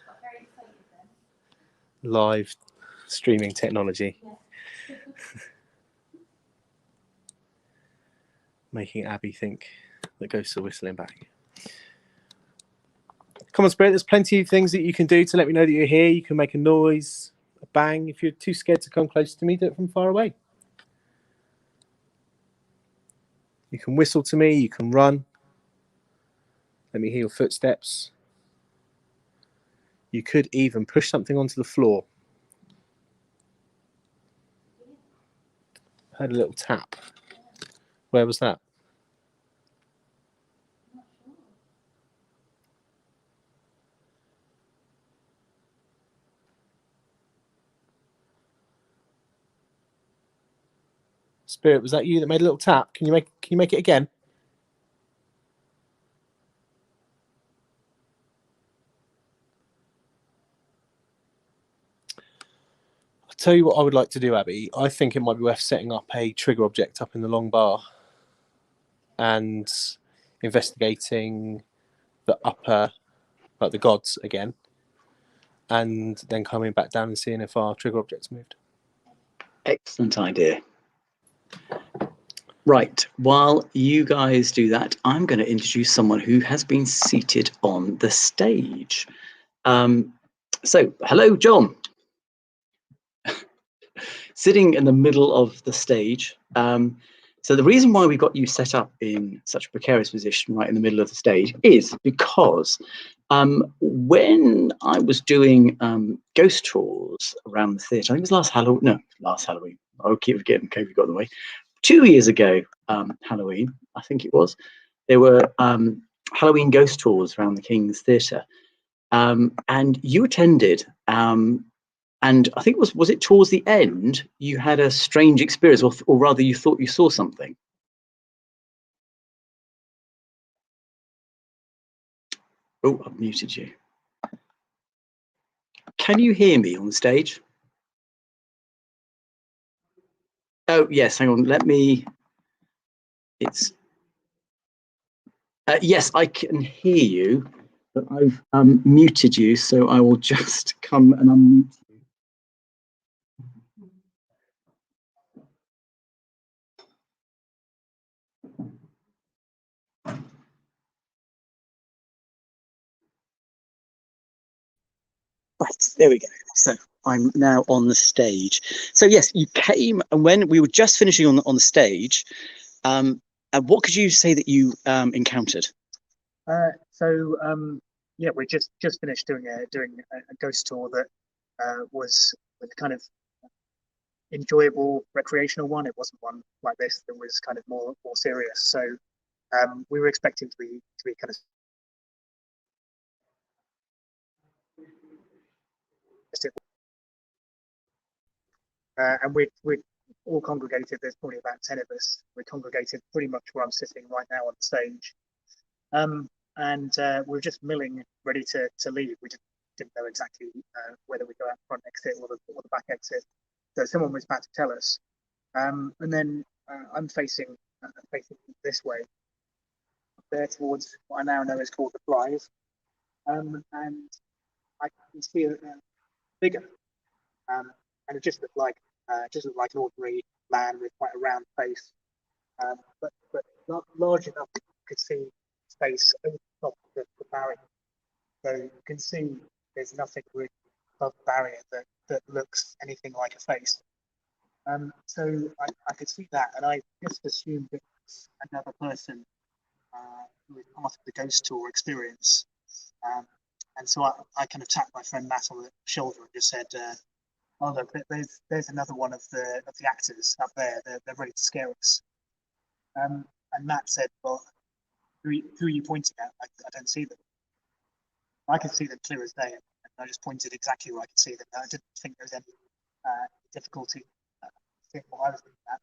Got very excited then. Live streaming technology. Yeah. Making Abby think the ghosts are whistling back. Come on, Spirit, there's plenty of things that you can do to let me know that you're here. You can make a noise, a bang. If you're too scared to come close to me, do it from far away. You can whistle to me, you can run. Let me hear your footsteps. You could even push something onto the floor. I heard a little tap. Where was that? Spirit, was that you that made a little tap? Can you make it again? I'll tell you what I would like to do, Abby. I think it might be worth setting up a trigger object up in the long bar and investigating the upper, like the gods again, and then coming back down and seeing if our trigger object's moved. Excellent idea. Right, while you guys do that, I'm going to introduce someone who has been seated on the stage. So, hello, John. Sitting in the middle of the stage. So the reason why we got you set up in such a precarious position right in the middle of the stage is because when I was doing ghost tours around the theatre, I think it was last Halloween, I'll keep forgetting COVID got in the way. 2 years ago, Halloween, I think it was, there were Halloween ghost tours around the King's Theatre, and you attended. And I think was it towards the end you had a strange experience, or rather you thought you saw something? Oh, I've muted you. Can you hear me on the stage? Oh, yes, hang on, let me, it's, yes, I can hear you, but I've muted you, so I will just come and unmute you. Right, there we go. So I'm now on the stage. So yes, you came, and when we were just finishing on the stage, and what could you say that you encountered? Yeah, we just finished doing a ghost tour that was a kind of enjoyable recreational one. It wasn't one like this that was kind of more serious. So we were expecting to be kind of and we all congregated. There's probably about 10 of us. We congregated pretty much where I'm sitting right now on the stage. And we were just milling, ready to leave. We didn't know exactly whether we go out the front exit or the back exit. So someone was about to tell us. And then I'm facing this way, there towards what I now know is called the Flies. And I can see a figure. And it just looked like an ordinary man with quite a round face, but not large enough that you could see his face over the top of the barrier. So you can see there's nothing really above the barrier that looks anything like a face. So I could see that, and I just assumed it was another person who was part of the ghost tour experience. And so I kind of tapped my friend Matt on the shoulder and just said, "Oh look, there's another one of the actors up there. They're ready to scare us." And Matt said, "Well, who are you pointing at? I don't see them." I could see them clear as day, and I just pointed exactly where I could see them. I didn't think there was any difficulty seeing what I was looking at.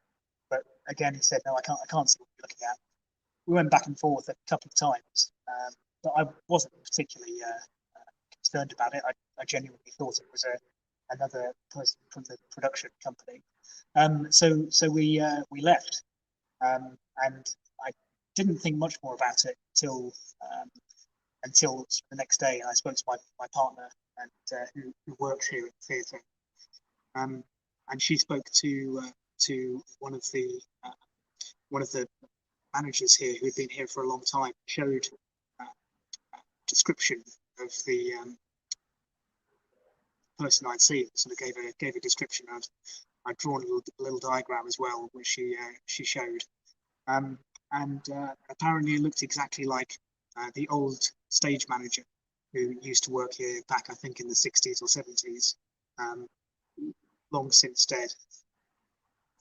But again, he said, "No, I can't see what you're looking at." We went back and forth a couple of times, but I wasn't particularly concerned about it. I genuinely thought it was another person from the production company. So we left, and I didn't think much more about it until the next day. And I spoke to my partner and who works here at the theatre, and she spoke to one of the managers here who had been here for a long time. Showed a description of the person I'd seen. Sort of gave a description. I'd drawn a little diagram as well, which she showed. And apparently it looked exactly like the old stage manager who used to work here back, I think, in the 60s or 70s, long since dead.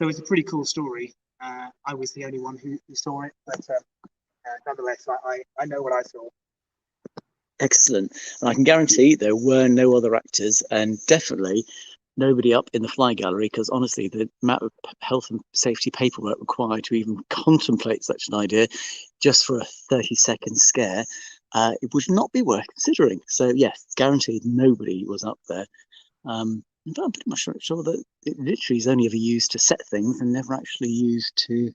So it's a pretty cool story. I was the only one who saw it, but nonetheless, I know what I saw. Excellent. And I can guarantee there were no other actors, and definitely nobody up in the fly gallery, because honestly, the amount of health and safety paperwork required to even contemplate such an idea just for a 30-second scare, it would not be worth considering. So yes, guaranteed nobody was up there. In fact, I'm pretty much sure that it literally is only ever used to set things and never actually used to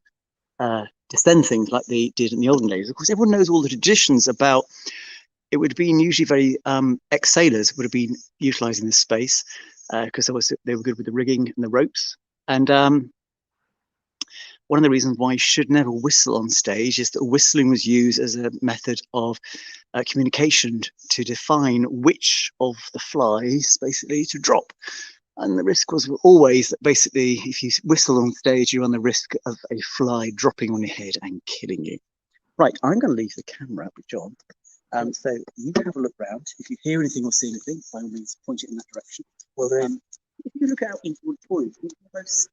descend things like they did in the olden days. Of course, everyone knows all the traditions about. It would have been usually very ex-sailors would have been utilising this space because they were good with the rigging and the ropes. And one of the reasons why you should never whistle on stage is that whistling was used as a method of communication to define which of the flies basically to drop. And the risk was always that basically if you whistle on stage, you run the risk of a fly dropping on your head and killing you. Right, I'm going to leave the camera with John. So you can have a look round. If you hear anything or see anything, by all means, point it in that direction. Well, if you look out into the auditorium, can you both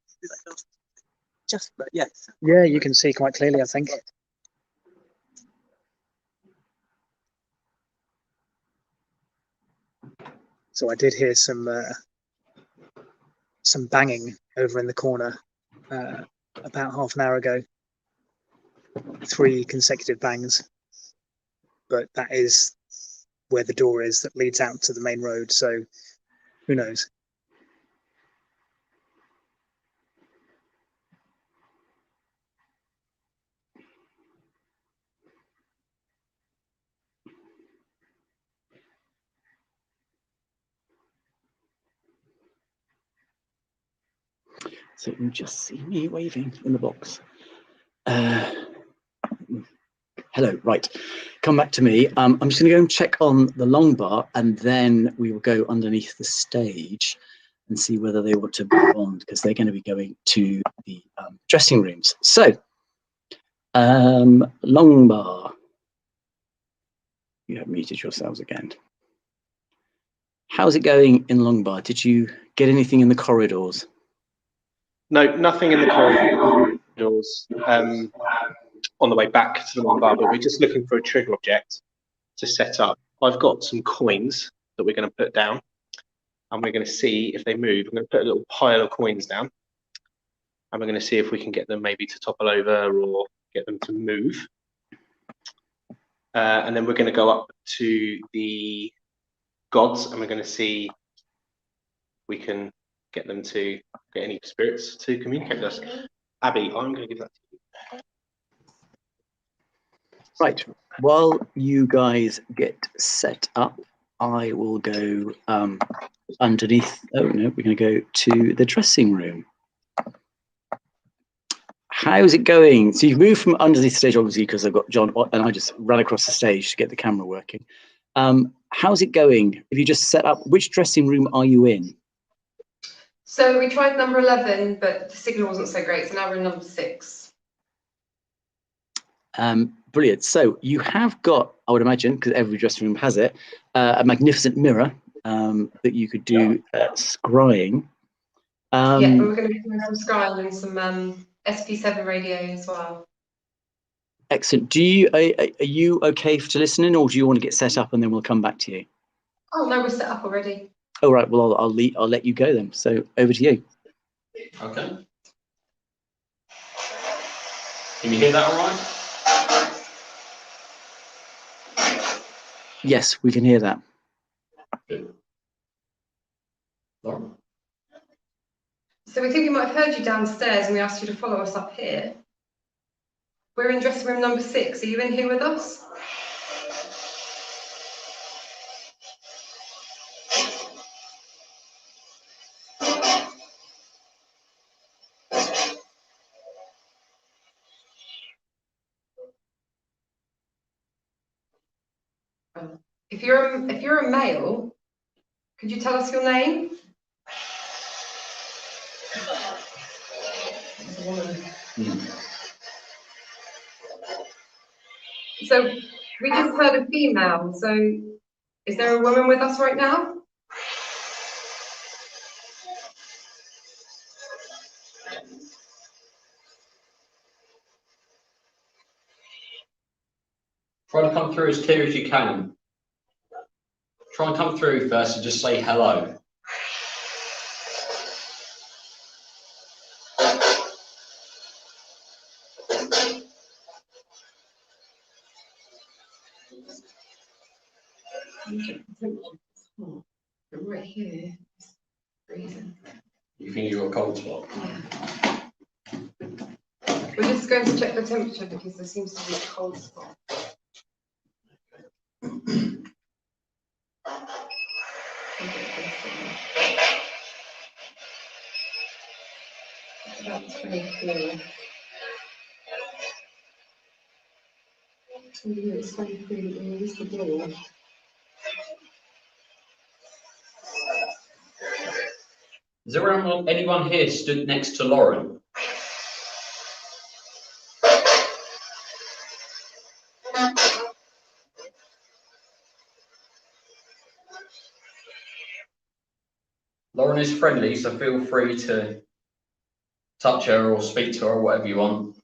Just, yeah. Yeah, you can see quite clearly, I think. So I did hear some banging over in the corner about half an hour ago. 3 consecutive bangs, but that is where the door is that leads out to the main road. So who knows? So you just see me waving in the box. Hello, right. Come back to me. I'm just going to go and check on the long bar, and then we will go underneath the stage and see whether they want to move on, because they're going to be going to the dressing rooms. So, long bar. You have muted yourselves again. How's it going in long bar? Did you get anything in the corridors? No, nothing in the corridors on the way back to the long bar, but we're just looking for a trigger object to set up. I've got some coins that we're going to put down, and we're going to see if they move. I'm going to put a little pile of coins down, and we're going to see if we can get them maybe to topple over or get them to move. And then we're going to go up to the gods, and we're going to see if we can get them to get any spirits to communicate with us. Abby, I'm going to give that to you. Right. While you guys get set up, I will go underneath. Oh no, we're going to go to the dressing room. How's it going? So you've moved from underneath the stage, obviously, because I've got John, and I just ran across the stage to get the camera working. How's it going? Have you just set up? Which dressing room are you in? So we tried number 11, but the signal wasn't so great. So now we're in number 6. Brilliant. So you have got, I would imagine, because every dressing room has it, a magnificent mirror that you could do scrying. Yeah, but we're going to be doing some scrying and some SP7 radio as well. Excellent. Do you are you okay to listen in, or do you want to get set up and then we'll come back to you? Oh no, we're set up already. All right. Well, I'll let you go then. So over to you. Okay. Can you hear that all right? Yes, we can hear that. Good. Lauren? So we think we might have heard you downstairs and we asked you to follow us up here. We're in dressing room number 6. Are you in here with us? If you're a male, could you tell us your name? So we just heard a female. So is there a woman with us right now? Try to come through as clear as you can. Try and come through first and just say hello. Right here. You think you're a cold spot? Yeah. We're just going to check the temperature because there seems to be a cold spot. About 24. It's 23. Where's the door? Is there anyone here stood next to Lauren? Lauren is friendly, so feel free to touch her or speak to her or whatever you want.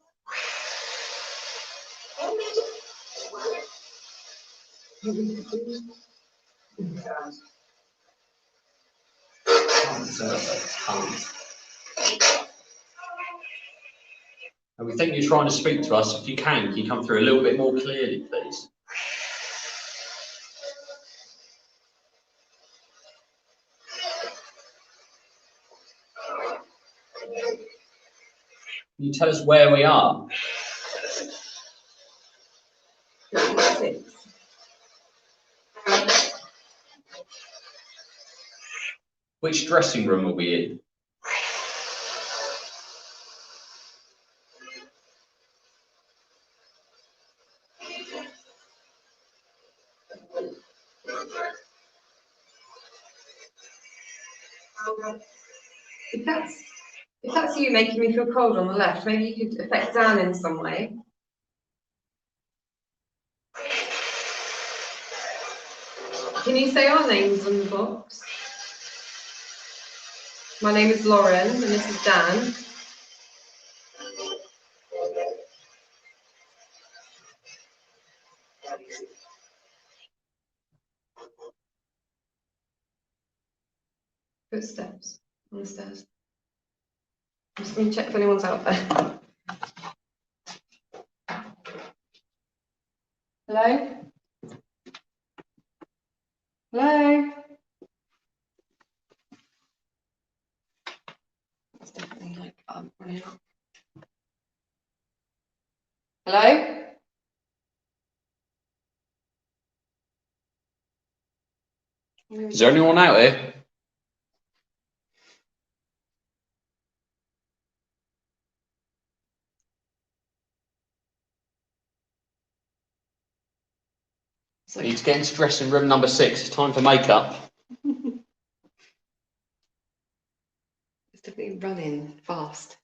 And we think you're trying to speak to us. If you can you come through a little bit more clearly, please? Can you tell us where we are? Which dressing room are we in? If that's you making me feel cold on the left, maybe you could affect Dan in some way. Can you say our names on the box? My name is Lauren and this is Dan. Footsteps on the stairs. I'm just going to check if anyone's out there. Hello? Hello? It's definitely like running up. Hello? Is there anyone out here? So, Need to get into dressing room number 6. It's time for makeup. it's definitely running fast.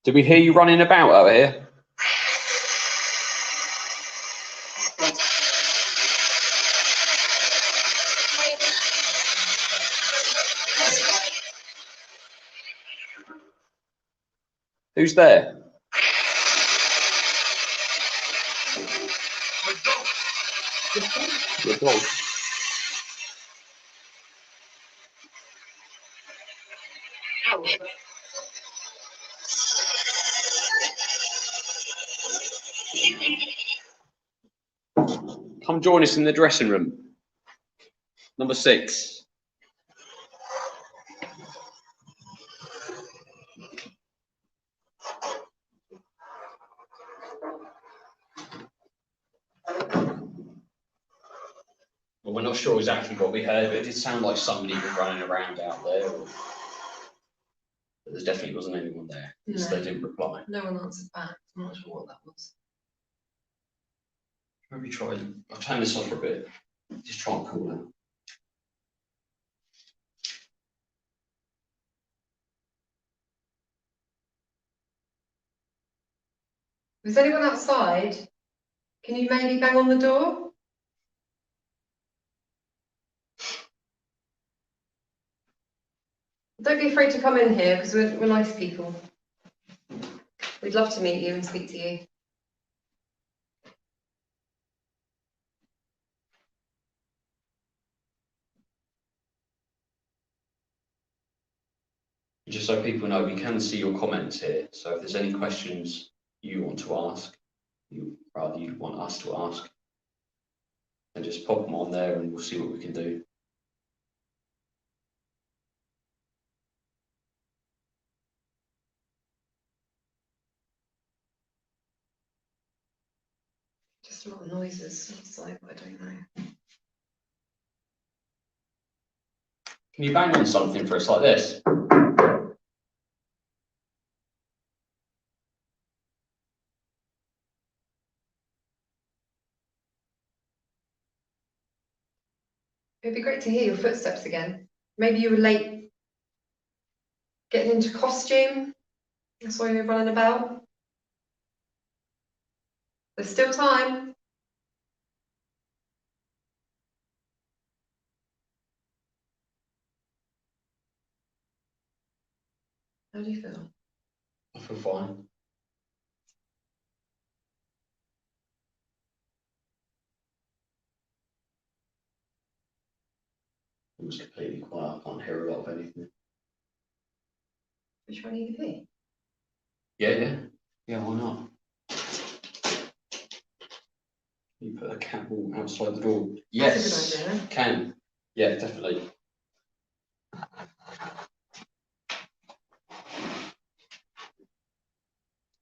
Did we hear you running about out here? Who's there? Your dog. Come join us in the dressing room. Number 6. Well, we're not sure exactly what we heard, but it did sound like somebody was running around out there. But there definitely wasn't anyone there. No. So they didn't reply. No one answered back. I'm not sure what that was. Maybe try. I'll turn this off for a bit. Just try and cool down. Was anyone outside? Can you maybe bang on the door? Don't be afraid to come in here because we're nice people. We'd love to meet you and speak to you. Just so people know, we can see your comments here. So if there's any questions you want to ask, you want us to ask, then just pop them on there and we'll see what we can do. Just a lot of noises outside, but I don't know. Can you bang on something for us like this? It'd be great to hear your footsteps again. Maybe you were late. Getting into costume. That's why you're running about. There's still time. How do you feel? I feel fine. It was completely quiet. I can't hear a lot of anything. Which one are you going to be? Yeah, why not? You put a cat wall outside the door. Yes, That's a good idea. Can. Yeah, definitely.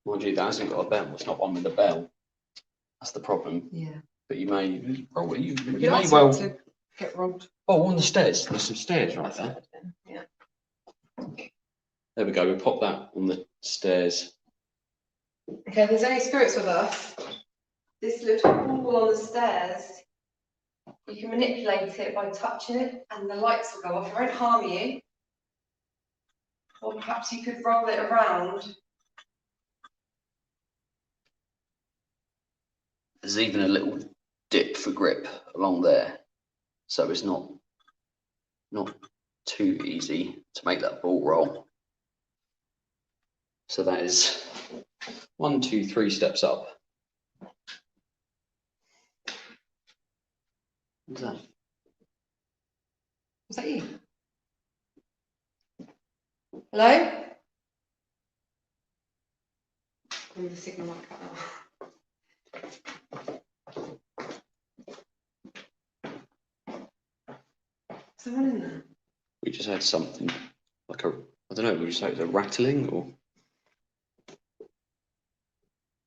Mind you, that hasn't got a bell. It's not one with a bell. That's the problem. Yeah. But you may, you may ask well. him to get robbed. Oh, on the stairs. There's some stairs right there. Yeah. There we go. We'll pop that on the stairs. Okay, if there's any spirits with us, this little wall on the stairs, you can manipulate it by touching it and the lights will go off. It won't harm you. Or perhaps you could roll it around. There's even a little dip for grip along there, so it's not too easy to make that ball roll. So that is 1, 2, 3 steps up. What's that? Was that you? Hello? Oh, the signal might cut off. Is someone in there? We just had something like a, I don't know, would you say it was a rattling or?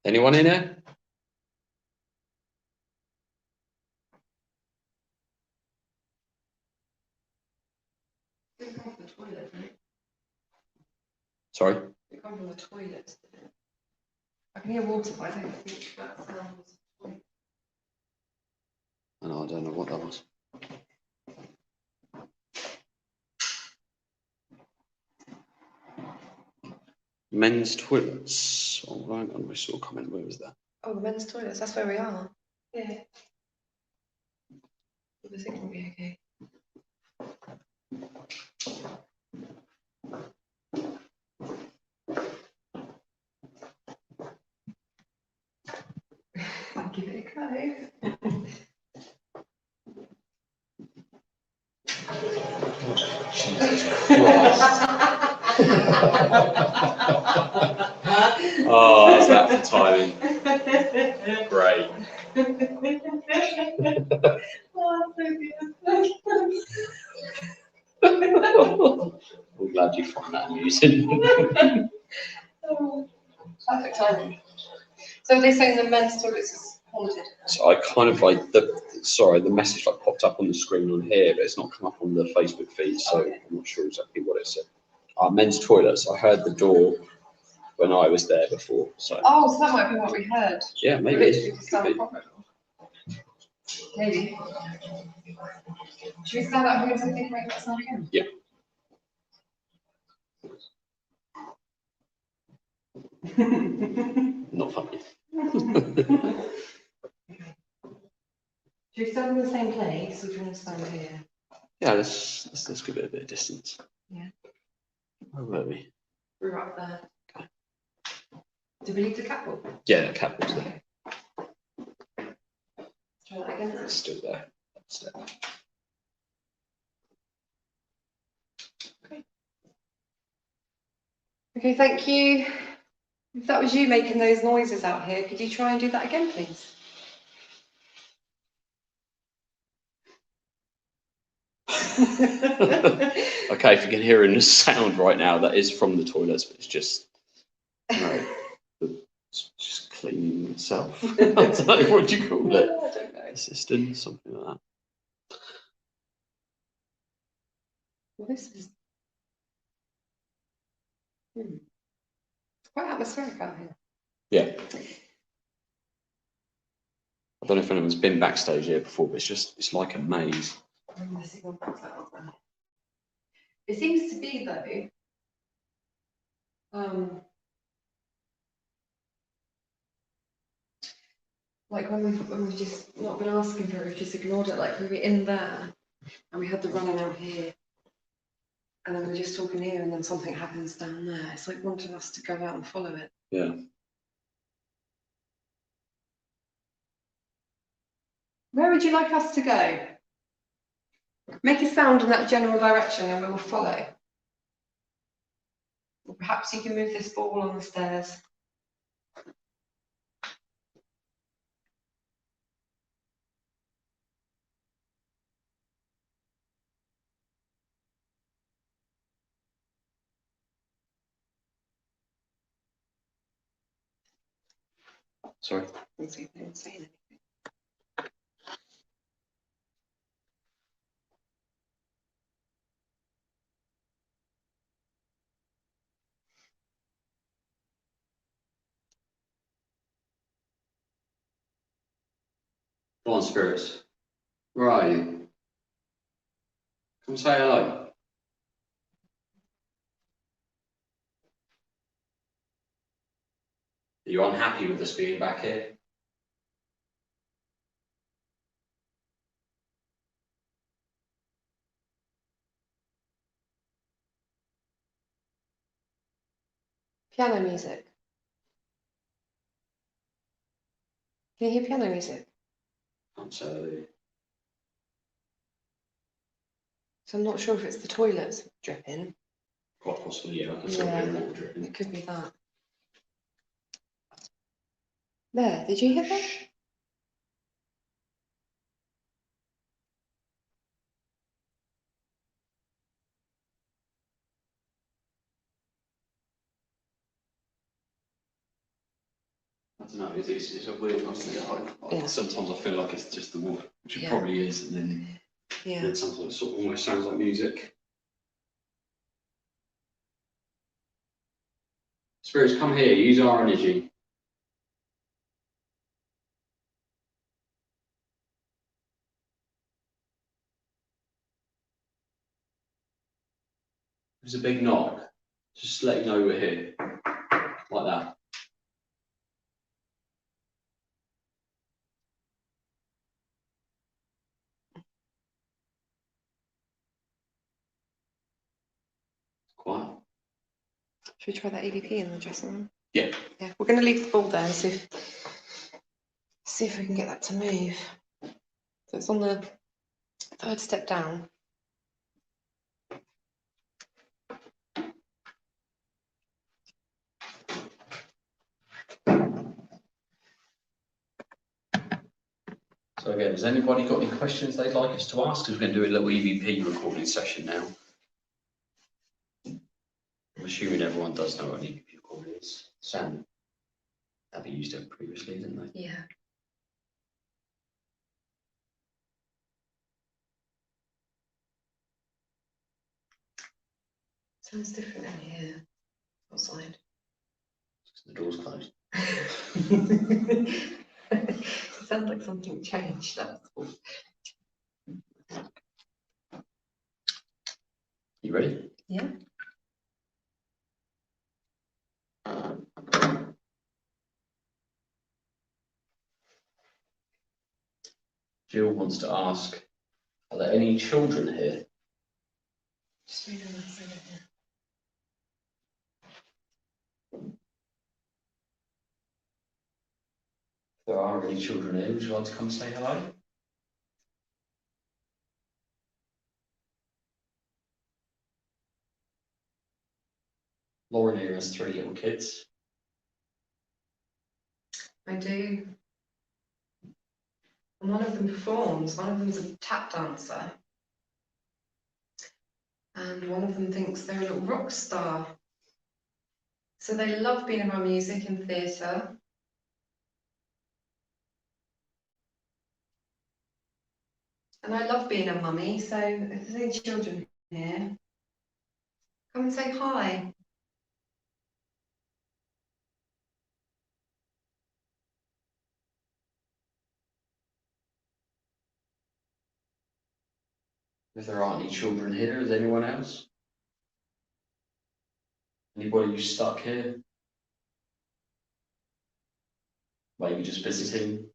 Anyone in there? They come from the toilet, right? Sorry? They come from the toilet. I can hear water, but I don't think that sounds. I don't know what that was. Men's toilets. Oh, right on. We saw a comment. Where was that? Oh, the men's toilets, that's where we are. Yeah. I think it'll be okay. I'll give it a go. Jesus Christ. Oh, how's that for timing? Great. I'm glad you find that amusing. Perfect timing. So they're saying the men's toilets is haunted. So I kind of like the message like popped up on the screen on here, but it's not come up on the Facebook feed, so I'm not sure exactly what it said. Men's toilets. I heard the door when I was there before. So. Oh, so that might be what we heard. Yeah, maybe. Literally just stand proper. Maybe. Should we stand out here and see if we can make that sound again? Yeah. Not funny. Should we stand in the same place, or do you want to stand here? Yeah, let's give it a bit of distance. Yeah. Where were we? We're up there. Okay. Do we leave the catwalk? Yeah, the catwalk's there. Okay. Let's try that again. It's still there. Okay. Okay, thank you. If that was you making those noises out here, could you try and do that again, please? Okay, if you can hear in the sound right now, that is from the toilets, but it's just, it's just cleaning itself. I don't know, what do you call it? I don't know. Assistant, something like that. Well, this is. It's quite atmospheric out here. Yeah. I don't know if anyone's been backstage here before, but it's like a maze. It seems to be, though, Like when we've just not been asking for it, we've just ignored it. Like we were in there and we had the running out here, and then we were just talking here, and then something happens down there. It's like wanting us to go out and follow it. Yeah. Where would you like us to go? Make a sound in that general direction and we will follow. Or perhaps you can move this ball on the stairs. Sorry. Let's see if they don't say anything. Come on, spirits. Where are you? Come say hello. Are you unhappy with us being back here? Piano music. Can you hear piano music? I'm sorry. So I'm not sure if it's the toilets dripping. Quite possibly, yeah. I can still hear water dripping. It could be that. There, did you hear that? I don't know, it's a weird one, isn't it? Yeah. Sometimes I feel like it's just the water, which it Yeah. probably is, and then sometimes it sort of almost sounds like music. Spirits, come here, use our energy. There's a big knock. Just let you know we're here. Like that. Quiet. Should we try that EVP in the dressing room? Yeah. Yeah, we're going to leave the ball there and see if we can get that to move. So it's on the third step down. So again, has anybody got any questions they'd like us to ask? Because we're going to do a little EVP recording session now. I'm assuming everyone does know what an EVP recording is. Sam, they used it previously, didn't they? Yeah. Sounds different in here. Outside. The door's closed. It sounds like something changed. That's all. You ready? Yeah. Jill wants to ask, are there any children here? Just read on that side of here. If there are any children here, would you like to come say hello? Lauren here has 3 little kids. I do. And one of them performs. One of them's a tap dancer. And one of them thinks they're a little rock star. So they love being around music and theatre. And I love being a mummy, so if there's any children here, come and say hi. If there aren't any children here, is anyone else? Anybody who's stuck here? Maybe just visiting?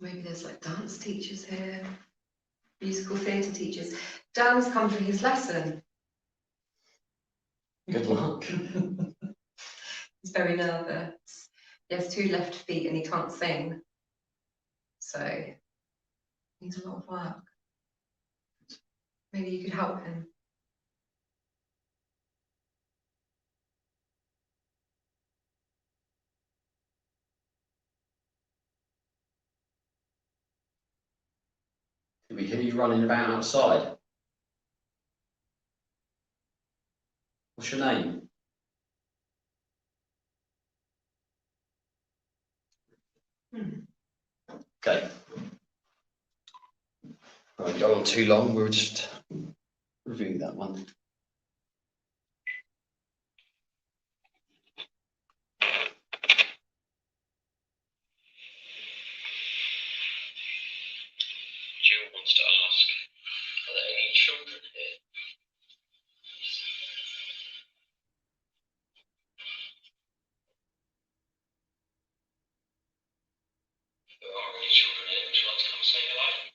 Maybe there's like dance teachers here, musical theatre teachers. Dan's come for his lesson. Good luck. He's very nervous. He has 2 left feet and he can't sing. So, needs a lot of work. Maybe you could help him. Did we hear you running about outside? What's your name? Okay. I won't go on too long, we'll just review that one. Jill wants to ask, are there any children here? If there are any children here, would you like to come say hello?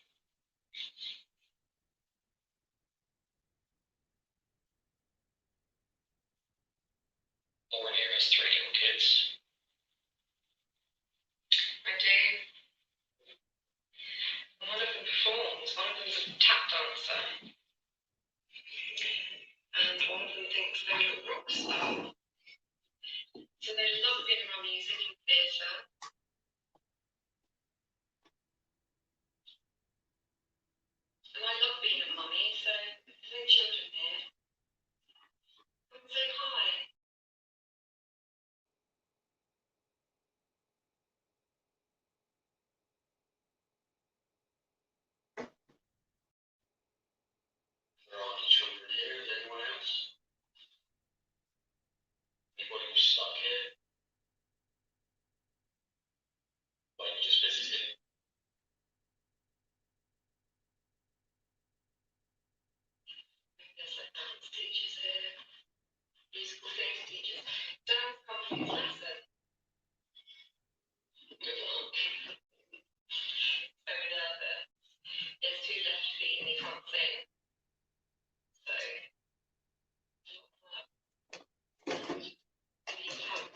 Lauren here has 3 little kids. I do. One of them performs, one of them is a tap dancer. And one of them thinks they're a rock star. So they love being around music and theatre. And I love being a mummy, so if there's no children here, come and say hi. If there aren't any children here, is there anyone else? Anybody who's stuck here? Maybe just visiting? There's like dance teachers here, musical theatre teachers. Dan's come for his lesson. Good luck. Very nervous. He has 2 left feet and he can't sing. So, maybe you can help.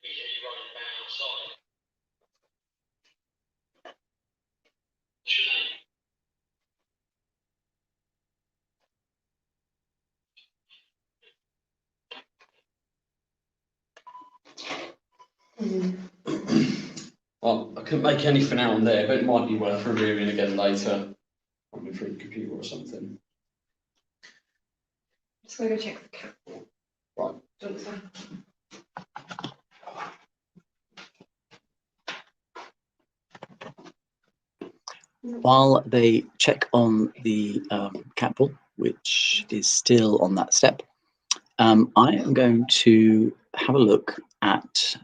We hear you running about outside. What's your name? Well, I couldn't make anything out on there, but it might be worth reviewing again later. Probably through the computer or something. Just gonna go check the cat. Right. Don't say. While they check on the cat ball, which is still on that step, I am going to have a look at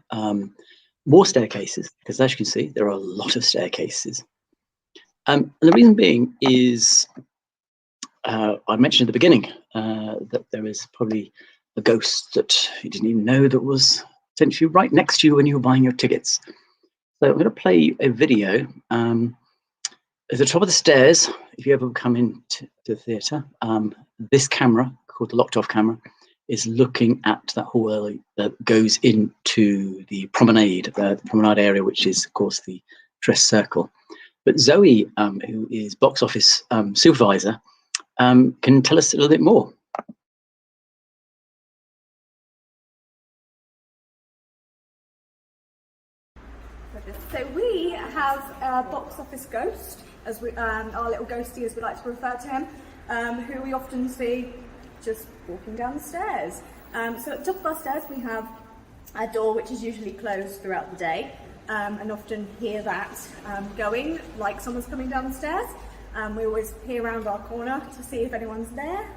more staircases, because as you can see, there are a lot of staircases. And the reason being is, I mentioned at the beginning that there is probably a ghost that you didn't even know that was essentially right next to you when you were buying your tickets. So I'm going to play a video. At the top of the stairs, if you ever come into the theatre, this camera, called the locked-off camera, is looking at that hallway that goes into the promenade area, which is, of course, the dress circle. But Zoe, who is box office supervisor, can tell us a little bit more. So we have a box office ghost, as we, our little ghostie, as we like to refer to him, who we often see just walking down the stairs. So at the top of our stairs we have a door which is usually closed throughout the day, and often hear that going like someone's coming down the stairs. We always peer around our corner to see if anyone's there,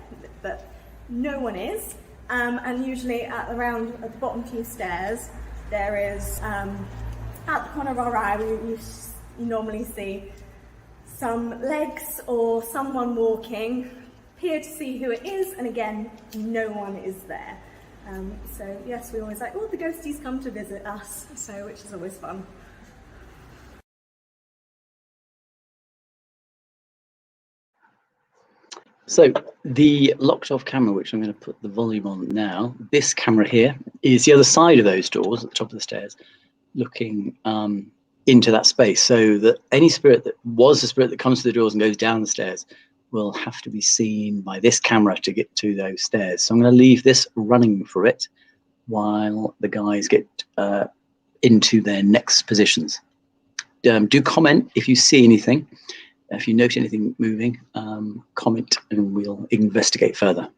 but no one is. And usually at the bottom few stairs, there is, at the corner of our eye, you normally see some legs or someone walking, peer to see who it is, and again, no one is there. So yes, we always like, oh, the ghosties come to visit us, so which is always fun. So the locked off camera, which I'm going to put the volume on now, this camera here is the other side of those doors at the top of the stairs, looking into that space, so that any spirit that was a spirit that comes to the doors and goes down the stairs will have to be seen by this camera to get to those stairs. So I'm going to leave this running for it while the guys get into their next positions. Do comment if you see anything. If you notice anything moving, comment and we'll investigate further.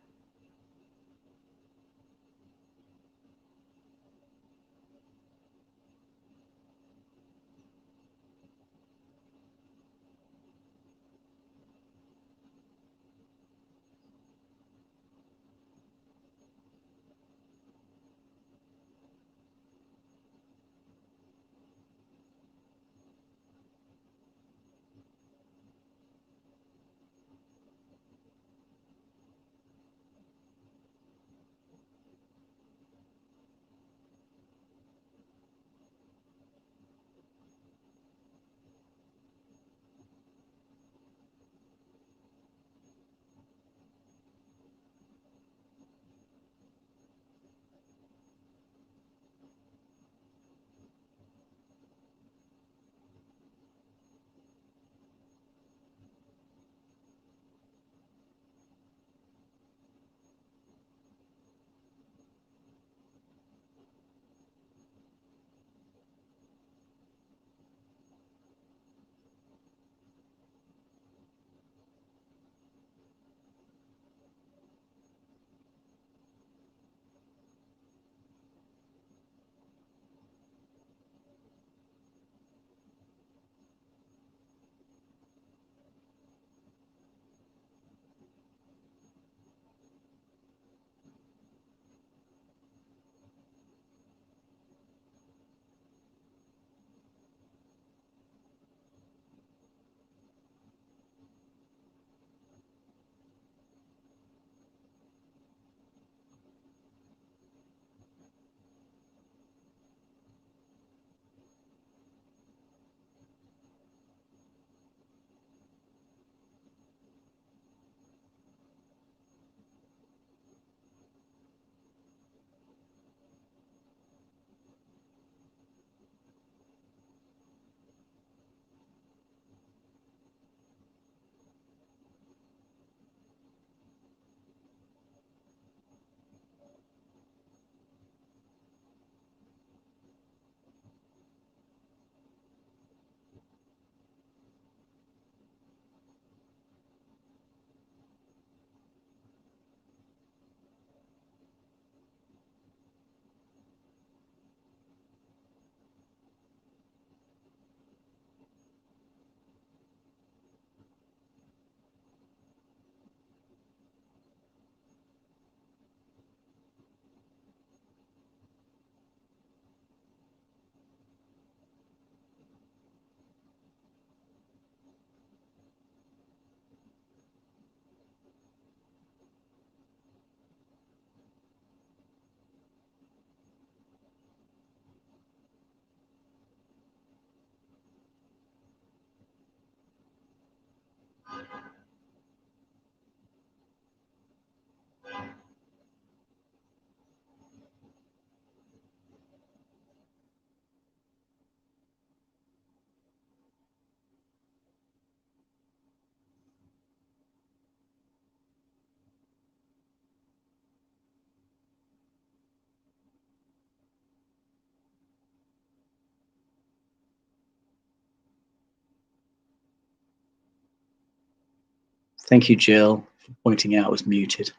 Thank you, Jill, for pointing out I was muted.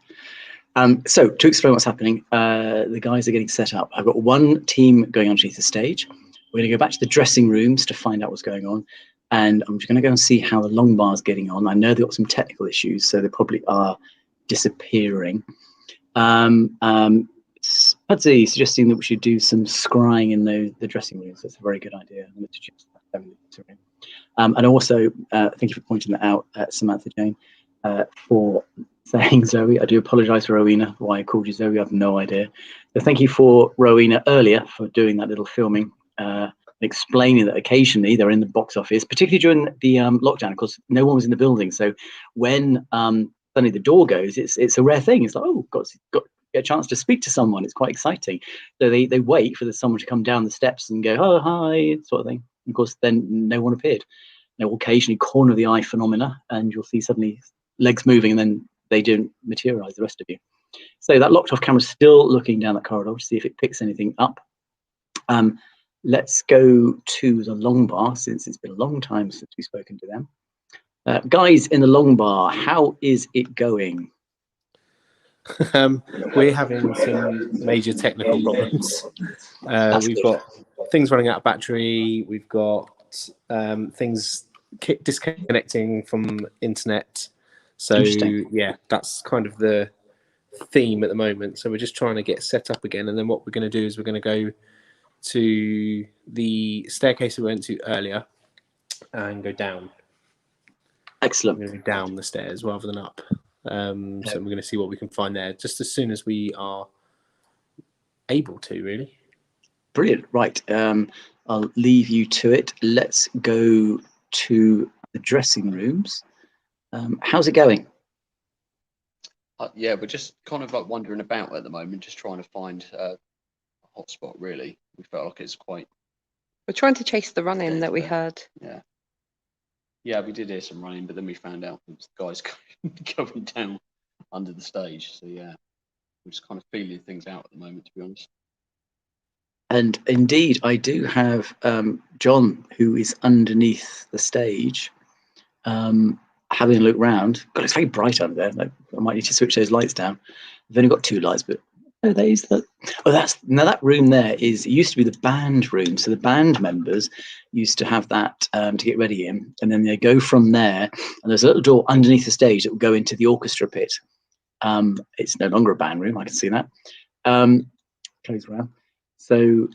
So to explain what's happening, the guys are getting set up. I've got one team going underneath the stage. We're going to go back to the dressing rooms to find out what's going on. And I'm just going to go and see how the long bar's getting on. I know they've got some technical issues, so they probably are disappearing. Pudsey suggesting that we should do some scrying in the dressing rooms. That's a very good idea. I'm going to suggest that. And also, thank you for pointing that out, Samantha Jane, for saying Zoe. I do apologise for Rowena, why I called you Zoe. I have no idea. So thank you for Rowena earlier for doing that little filming, explaining that occasionally they're in the box office, particularly during the lockdown. Of course, no one was in the building. So when suddenly the door goes, it's a rare thing. It's like, oh, got get a chance to speak to someone. It's quite exciting. So they wait for someone to come down the steps and go, oh, hi, sort of thing. And of course, then no one appeared. There will occasionally corner the eye phenomena, and you'll see suddenly legs moving, and then they don't materialize, the rest of you. So that locked off camera is still looking down that corridor to see if it picks anything up. Let's go to the long bar, since it's been a long time since we've spoken to them. Guys in the long bar, how is it going? We're having some major technical problems. We've got things running out of battery. We've got things disconnecting from internet. So yeah, that's kind of the theme at the moment. So we're just trying to get set up again. And then what we're going to do is we're going to go to the staircase we went to earlier and go down. Excellent. We're going to go down the stairs rather than up. So we're going to see what we can find there just as soon as we are able to, really. Brilliant. Right. I'll leave you to it. Let's go to the dressing rooms. How's it going? Yeah, we're just kind of like wandering about at the moment, just trying to find a hotspot, really. We felt like it's quite... We're trying to chase the run-in that we heard. Yeah. Yeah, we did hear some running, but then we found out it was the guys going down under the stage. So yeah, we're just kind of feeling things out at the moment, to be honest. And indeed, I do have John, who is underneath the stage, having a look round. God, it's very bright under there. Like, I might need to switch those lights down. I've only got 2 lights, but that room there is, it used to be the band room. So the band members used to have that to get ready in, and then they go from there, and there's a little door underneath the stage that will go into the orchestra pit. It's no longer a band room, I can see that. Closed around. So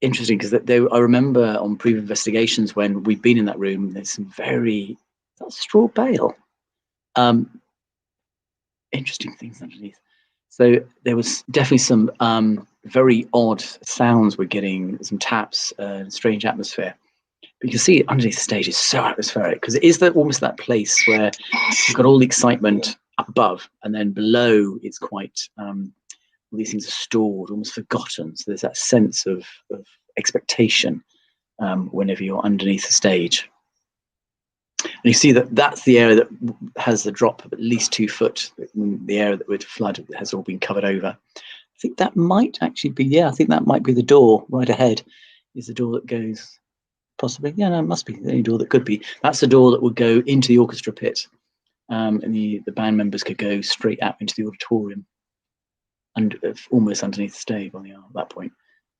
interesting, because I remember on previous investigations when we've been in that room, there's some very straw bale. Interesting things underneath. So there was definitely some very odd sounds. We're getting some taps, strange atmosphere. But you can see underneath the stage is so atmospheric, because it is almost that place where you've got all the excitement up above, and then below it's quite these things are stored, almost forgotten. So there's that sense of expectation whenever you're underneath the stage. And you see that's the area that has the drop of at least 2 foot. The area that would flood has all been covered over. I think that might actually be, I think that might be the door right ahead. Is the door that goes, possibly? Yeah, no, it must be the only door that could be. That's the door that would go into the orchestra pit, and the band members could go straight out into the auditorium, and almost underneath the stage at that point.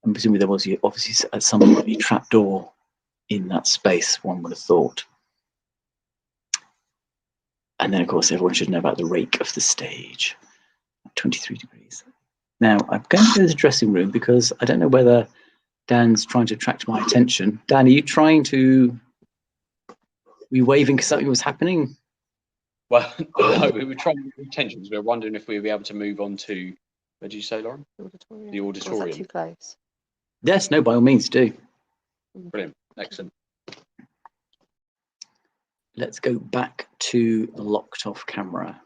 And presumably there was obviously at some point a trap door in that space, one would have thought. And then, of course, everyone should know about the rake of the stage, 23 degrees. Now, I'm going to go to the dressing room because I don't know whether Dan's trying to attract my attention. Dan, are you trying to... Were you waving because something was happening? Well, no, we were trying to get attention. We were wondering if we would be able to move on to... Where did you say, Lauren? The auditorium. Was that too close? Yes, no, by all means, do. Brilliant. Excellent. Let's go back to the locked off camera.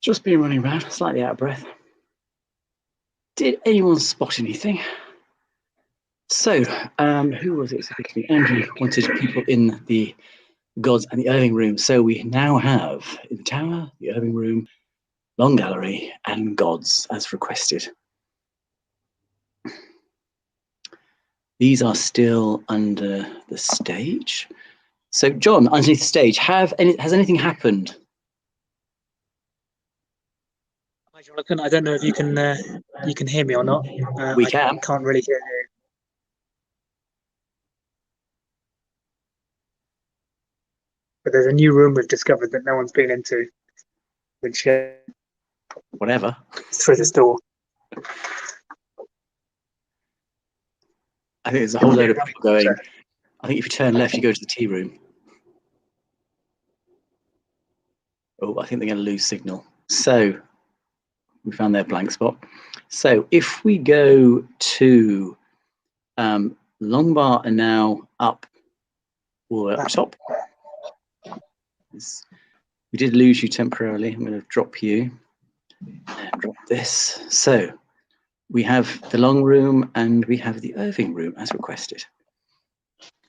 Just been running around, slightly out of breath. Did anyone spot anything? So, who was it? Andrew wanted people in the gods and the Irving room. So we now have in the tower, the Irving room, long gallery, and gods as requested. These are still under the stage. So, John, underneath the stage, has anything happened? Hi, Jonathan. I don't know if you can hear me or not. We can. I can't really hear you. But there's a new room we've discovered that no one's been into, which Whatever. through this door. I think there's a whole load of people going. I think if you turn left, you go to the tea room. Oh, I think they're going to lose signal. So we found their blank spot. So if we go to Longbar and now up or up top. We did lose you temporarily. I'm going to drop you and drop this. So we have the long room and we have the Irving room as requested.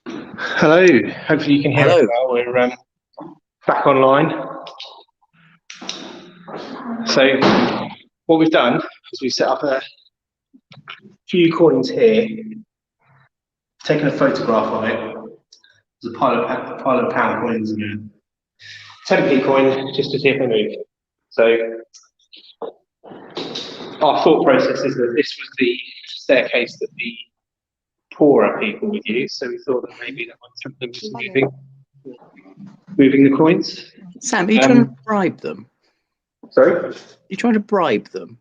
Hello. Hopefully you can hear us well. We're back online. So what we've done is we've set up a few coins here, taken a photograph of it. There's a pile of pound coins and a 10p coin just to see if they move. So our thought process is that this was the staircase that the poorer people would use, so we thought that maybe that might tempt them just moving the coins. Sam, are you trying to bribe them? Sorry? Are you trying to bribe them?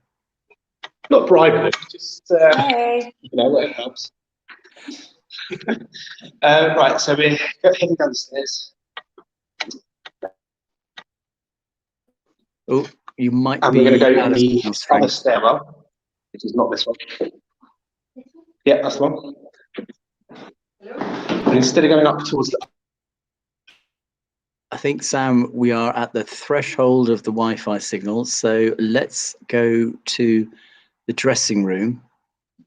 Not bribe them, just Hey. you know, it helps. Right, so we're heading down the stairs. Oh, you might and be. we're going to go out in of the signals, other Frank. stairwell, which is not this one. Yeah, that's the one. And instead of going up towards the... I think, Sam, we are at the threshold of the Wi-Fi signal, so let's go to the dressing room.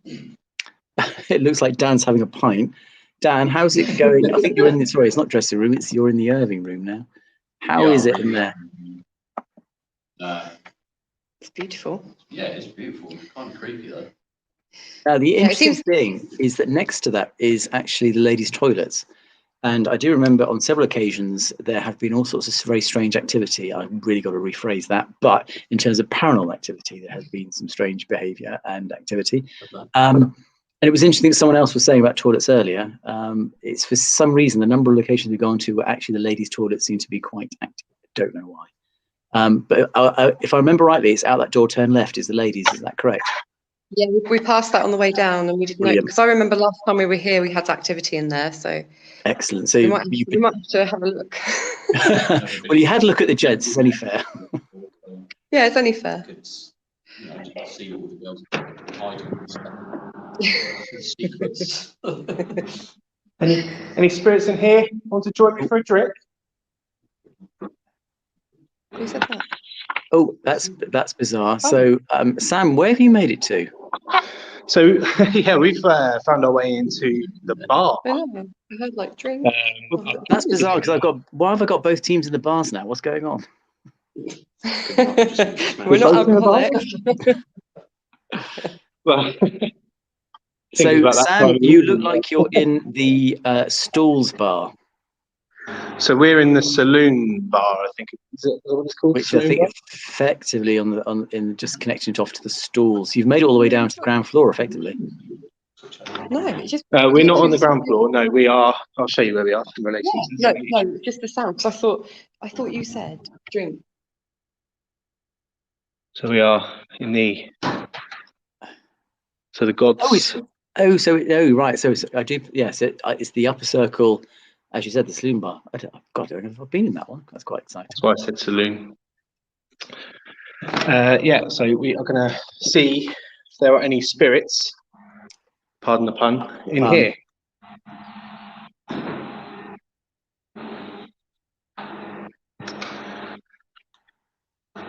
It looks like Dan's having a pint. Dan, how's it going? I think you're in the, sorry, it's not dressing room, you're in the Irving room now. How is it in there? It's beautiful. Yeah, it's beautiful. Kind of creepy though. Now, the Yeah, it interesting seems- thing is that next to that is actually the ladies' toilets. And I do remember on several occasions there have been all sorts of very strange activity. I've really got to rephrase that. But in terms of paranormal activity, there has been some strange behaviour and activity. And it was interesting that someone else was saying about toilets earlier. It's for some reason the number of locations we've gone to where actually the ladies' toilets seem to be quite active. I don't know why. But if I remember rightly, it's out that door, turn left is the ladies. Is that correct? Yeah, we passed that on the way down, and we didn't know Brilliant. because I remember last time we were here, we had activity in there. So Excellent. So we might have to have a look. well, you had a look at the gents. It's only fair. Yeah, it's only fair. It's, you know, just see all the girls hiding and stuff. Secrets. Any spirits in here? Want to join me for a drink? Who said that? Oh, that's bizarre. So, Sam, where have you made it to? So, yeah, we've found our way into the bar. I know. I heard like drink. That's bizarre because why have I got both teams in the bars now? What's going on? We're not both in the bar? alcoholic. Well, So, Sam, you look like you're in the Stalls bar, so we're in the saloon bar, I think. Is that what it's called? which I think Bar? effectively in just connecting it off to the stalls. You've made it all the way down to the ground floor, effectively. No, it's just. We're not on the ground floor. No, we are. I'll show you where we are in relation to the No, just the sound. Because I thought you said drink. So we are in the. So the gods. Right. So I do. Yes, it's the upper circle, as you said, the saloon bar. I don't know if I've been in that one. That's quite exciting. That's why I said saloon. Yeah. So we are going to see if there are any spirits. Pardon the pun. In here.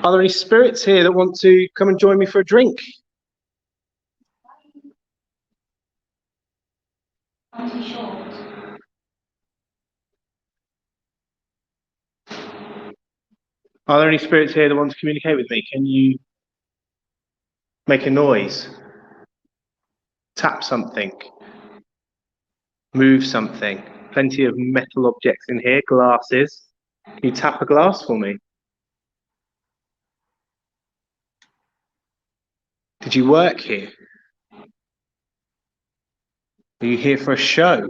Are there any spirits here that want to come and join me for a drink? I'm too short. Are there any spirits here that want to communicate with me? Can you make a noise? Tap something? Move something? Plenty of metal objects in here, glasses. Can you tap a glass for me? Did you work here? Are you here for a show?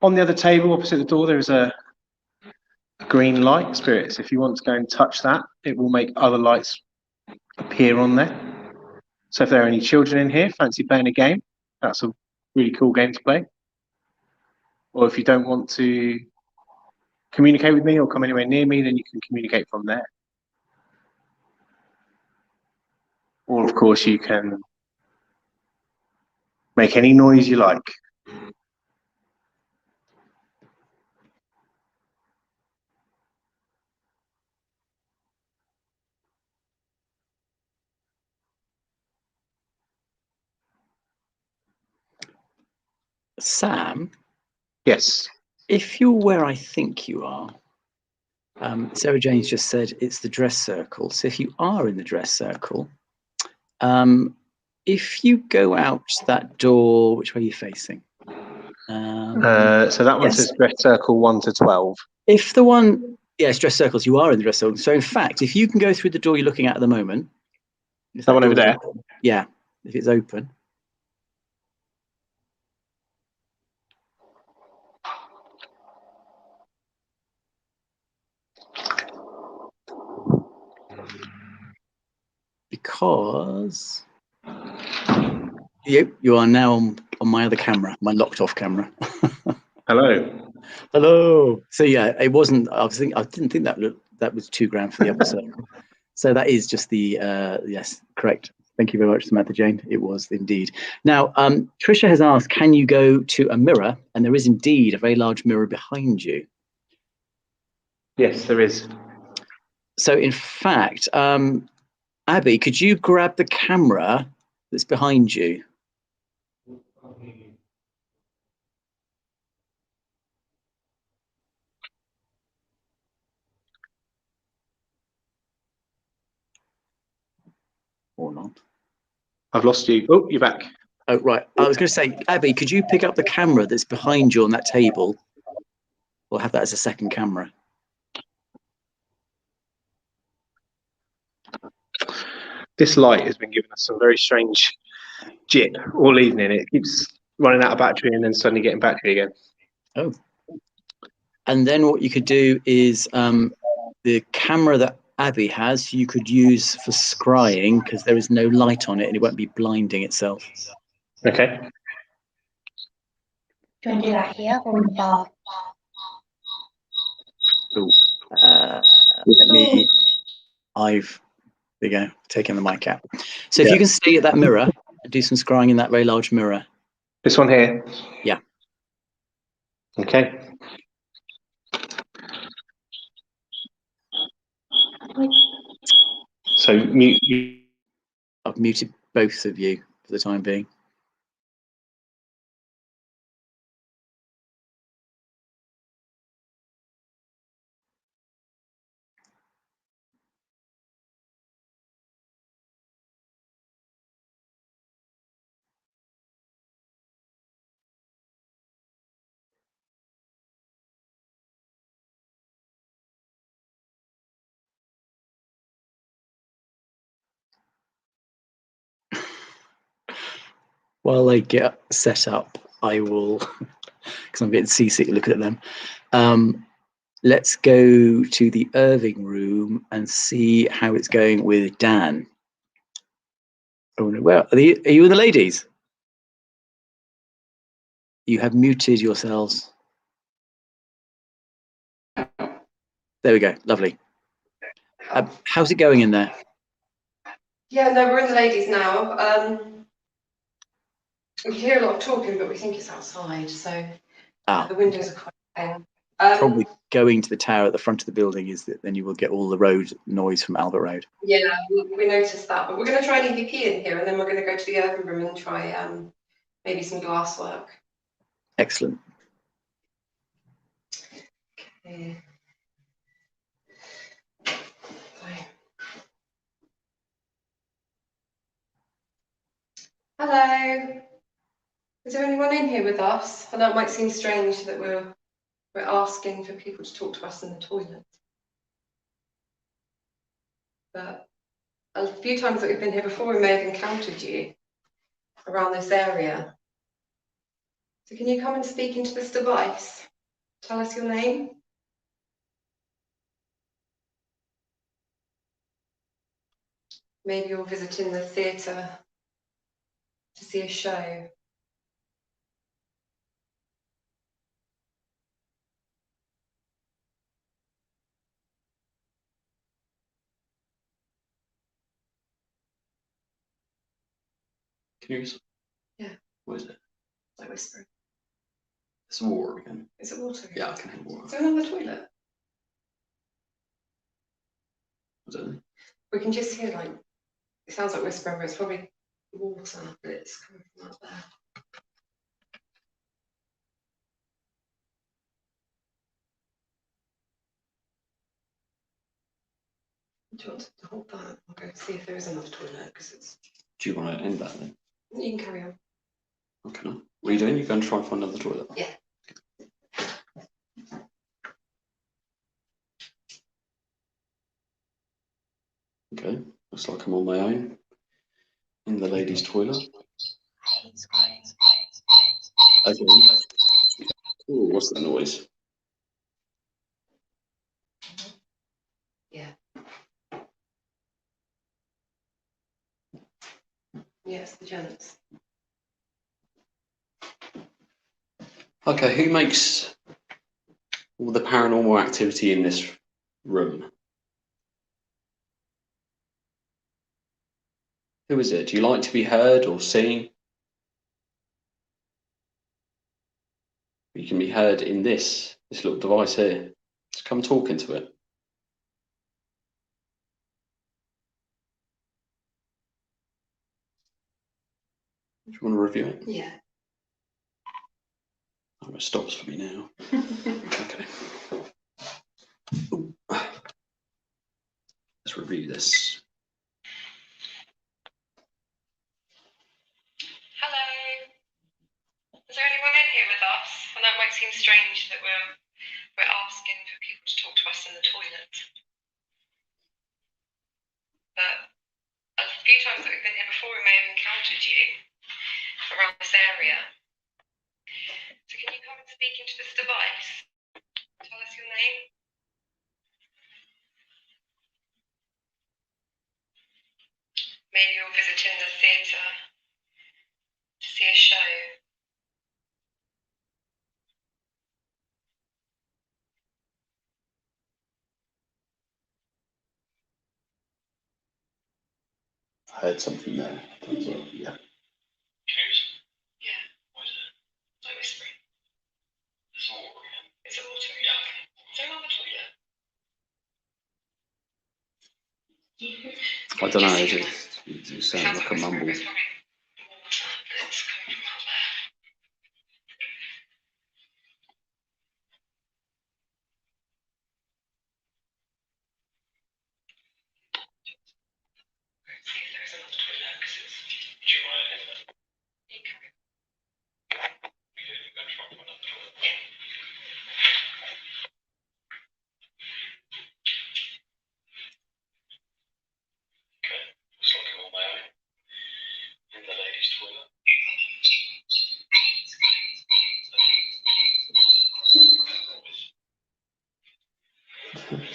On the other table opposite the door, there is a green light. Spirits, if you want to go and touch that, it will make other lights appear on there. So if there are any children in here, fancy playing a game, that's a really cool game to play. Or if you don't want to communicate with me or come anywhere near me, then you can communicate from there. Or of course you can make any noise you like. Sam, Yes. if you're where I think you are, Sarah Jane's just said it's the dress circle. So if you are in the dress circle, if you go out that door, which way are you facing? So that one yes. says dress circle 1 to 12. If the one, yes, dress circles, you are in the dress circle. So in fact, if you can go through the door you're looking at the moment, if That one over door is there? open, yeah, if it's open. Because you are now on my other camera, my locked off camera. Hello. Hello. So yeah, it wasn't. I didn't think that was 2 grand for the upper circle. So that is just the yes, correct. Thank you very much, Samantha Jane. It was indeed. Now, Tricia has asked, can you go to a mirror? And there is indeed a very large mirror behind you. Yes, there is. So in fact, Abby, could you grab the camera that's behind you? Or not? I've lost you. Oh, you're back. Oh, right. I was going to say, Abby, could you pick up the camera that's behind you on that table? We'll have that as a second camera. This light has been giving us some very strange jip all evening. It keeps running out of battery and then suddenly getting battery again. Oh. And then what you could do is the camera that Abby has, you could use for scrying because there is no light on it and it won't be blinding itself. Okay. Do you want to do that here or in the bar? Ooh, let me. There you go, taking the mic out. So if you can stay at that mirror and do some scrying in that very large mirror. This one here? Yeah. Okay. So mute you. I've muted both of you for the time being. While they get set up, I will, because I'm getting seasick looking at them. Let's go to the Irving room and see how it's going with Dan. Oh, well, are you with the ladies? You have muted yourselves. There we go. Lovely. How's it going in there? Yeah, no, we're in the ladies now. We can hear a lot of talking, but we think it's outside, so the windows are quite open. Probably going to the tower at the front of the building is that then you will get all the road noise from Albert Road. Yeah, we noticed that, but we're going to try an EVP in here, and then we're going to go to the urban room and try maybe some glass work. Excellent. Okay. Hello. Is there anyone in here with us? I know it might seem strange that we're asking for people to talk to us in the toilet, but a few times that we've been here before, we may have encountered you around this area. So can you come and speak into this device? Tell us your name. Maybe you're visiting the theatre to see a show. Can you hear? Yeah. What is it? Like whispering. It's water again. Is it water? Yeah, I can hear water. Is there another toilet? I don't know. We can just hear like, it sounds like whispering, but it's probably water, but it's coming from out there. Do you want to hold that? I'll go see if there is another toilet, because it's... Do you want to end that then? You can carry on. Okay. What are you doing? You're going to try and find another toilet? Yeah. Okay. Looks like I'm on my own in the ladies' toilet. Okay. Ooh, what's that noise? Yeah. Yes, the gents. Okay, who makes all the paranormal activity in this room? Who is it? Do you like to be heard or seen? You can be heard in this little device here. Just come talk into it. Do you want to review it? Yeah. Oh, it stops for me now. Okay. Ooh. Let's review this. Hello. Is there anyone in here with us? And that might seem strange that we're asking for people to talk to us in the toilet. But a few times that we've been here before, we may have encountered you around this area. So can you come and speak into this device? Tell us your name. Maybe you're visiting the theatre to see a show. I heard something there. Yeah. Yeah. What is it? Like whispering. It's water. Is it water? Yeah. Is there another toilet? I don't know. It sounds like a mumble. It's probably water, but it's coming from out there. See if there is another toilet, because it's... Do you want to end it? You carry on. You're going to try for another toilet? Yeah. Okay. Looks like I'm on my own in the ladies' toilet.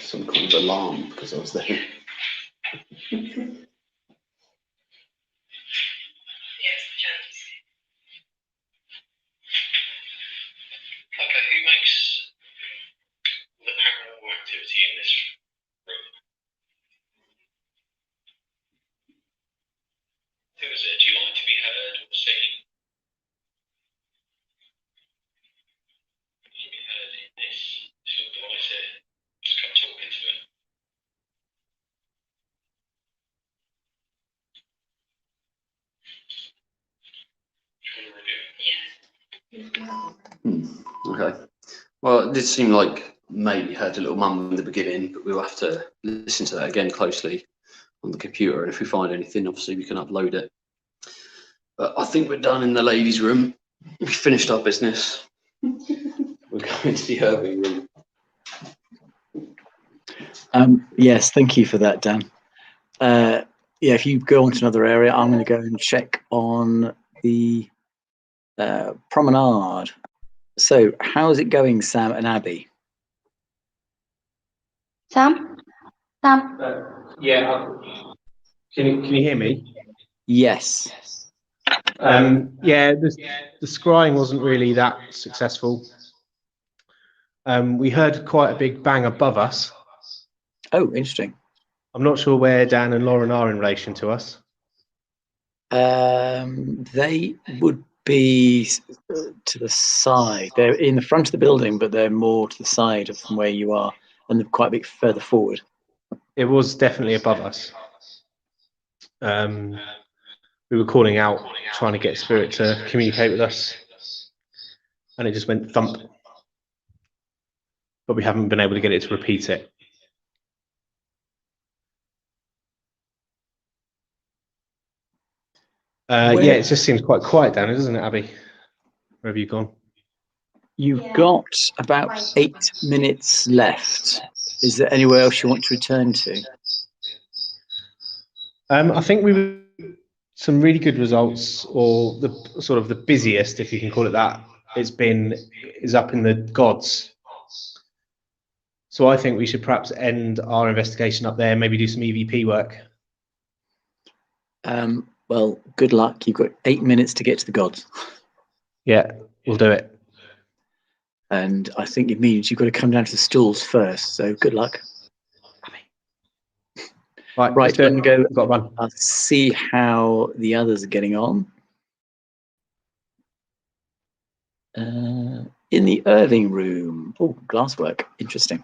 Some kind of alarm because I was there. Yes, the gents. Okay. Well, it did seem like maybe heard a little mum in the beginning, but we'll have to listen to that again closely on the computer. And if we find anything, obviously we can upload it. But I think we're done in the ladies' room. We finished our business. We're going to the Irving room. Yes, thank you for that, Dan. Yeah, if you go on to another area, I'm going to go and check on the promenade. So, how's it going, Sam and Abby? Sam? Sam? Yeah. Can you hear me? Yes. Yeah, the scrying wasn't really that successful. We heard quite a big bang above us. Oh, interesting. I'm not sure where Dan and Lauren are in relation to us. They would be to the side. They're in the front of the building, but they're more to the side from where you are, and they're quite a bit further forward. It was definitely above us. We were calling out, trying to get spirit to communicate with us, and it just went thump. But we haven't been able to get it to repeat it. Yeah, it just seems quite quiet down here, doesn't it, Abby? Where have you gone? You've got about 8 minutes left. Is there anywhere else you want to return to? I think we were some really good results, or the sort of the busiest, if you can call it that, is up in the gods. So I think we should perhaps end our investigation up there, maybe do some EVP work. Well, good luck. You've got 8 minutes to get to the gods. Yeah, we'll do it. And I think it means you've got to come down to the stalls first. So good luck. Right, I'm going to go. Got to run. I'll see how the others are getting on. In the Irving room. Oh, glasswork. Interesting.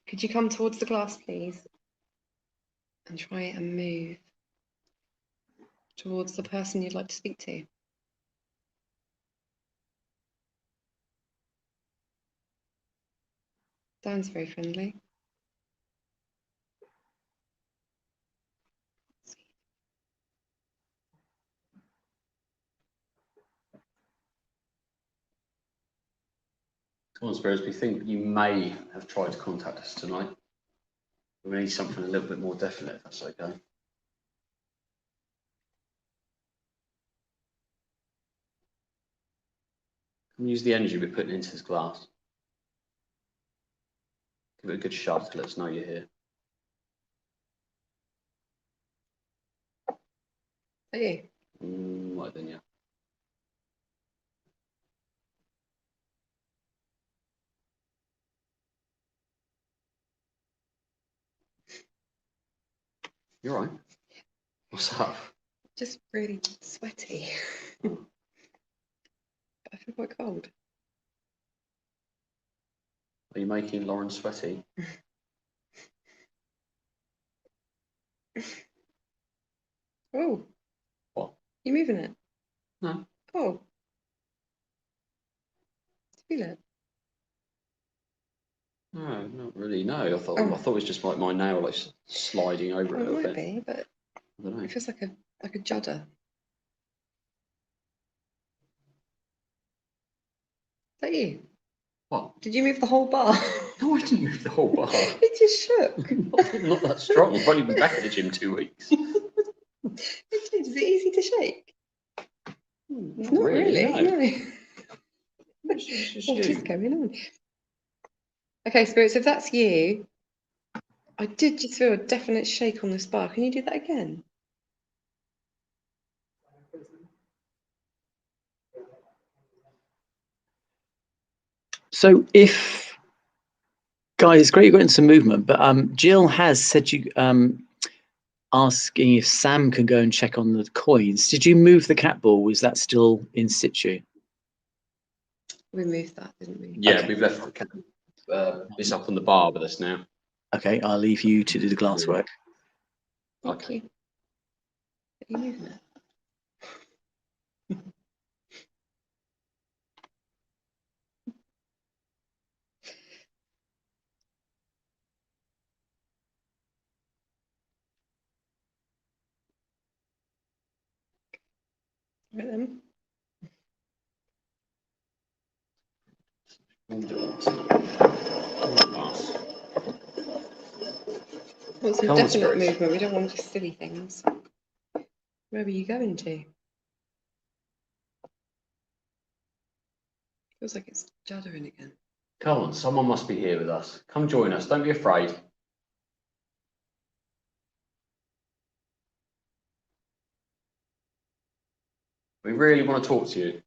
Could you come towards the glass, please? And try and move towards the person you'd like to speak to. Dan's very friendly. Come on, Spirits, we think you may have tried to contact us tonight. We need something a little bit more definite, if that's okay. Can we use the energy we're putting into this glass? Give it a good shove to let us know you're here. Are you? Right then, yeah. You're right. What's up? Just really sweaty. I feel quite cold. Are you making Lauren sweaty? Oh. What? You moving it? No. Oh. Feel it? No, not really. No, I thought it was just like my nail, like sliding over it a little It might bit. be, but I don't know. it feels like a judder. Is that you? What? Did you move the whole bar? No, I didn't move the whole bar. It just shook. Not that strong. I've only been back at the gym 2 weeks. Is it easy to shake? It's not really, really. No. What is going on? Okay, Spirits, if that's you, I did just feel a definite shake on this bar. Can you do that again? So if, guys, it's great you got into some movement, but Jill has said you asking if Sam can go and check on the coins. Did you move the cat ball? Was that still in situ? We moved that, didn't we? Yeah, Okay. we've left the cat. It's up on the bar with us now. Okay, I'll leave you to do the glasswork. Thank you. Are you moving it? Right then. Want some Come on, definite spirits. movement. We don't want just silly things. Where are you going to? Feels like it's juddering again. Come on, someone must be here with us. Come join us. Don't be afraid. We really want to talk to you.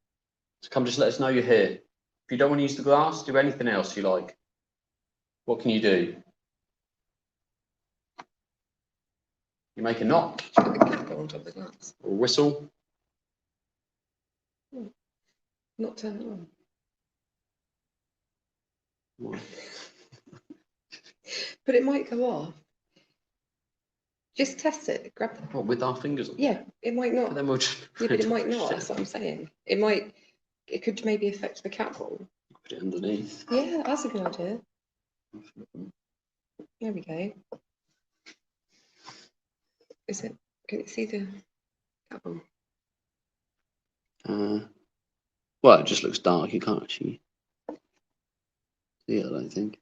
So come just let us know you're here. If you don't want to use the glass, do anything else you like. What can you do? You make a knock. Put the cap on top of the glass. Or a whistle. Not turn it on. But it might go off. Just test it. Grab the. What, with our fingers on? Yeah, it might not. And then we'll just. Yeah, but it might not. That's what I'm saying. It might. It could maybe affect the cat ball. Put it underneath. Yeah, that's a good idea. There we go. Is it? Can you see the cat ball? Well, it just looks dark. You can't actually see it, I don't think.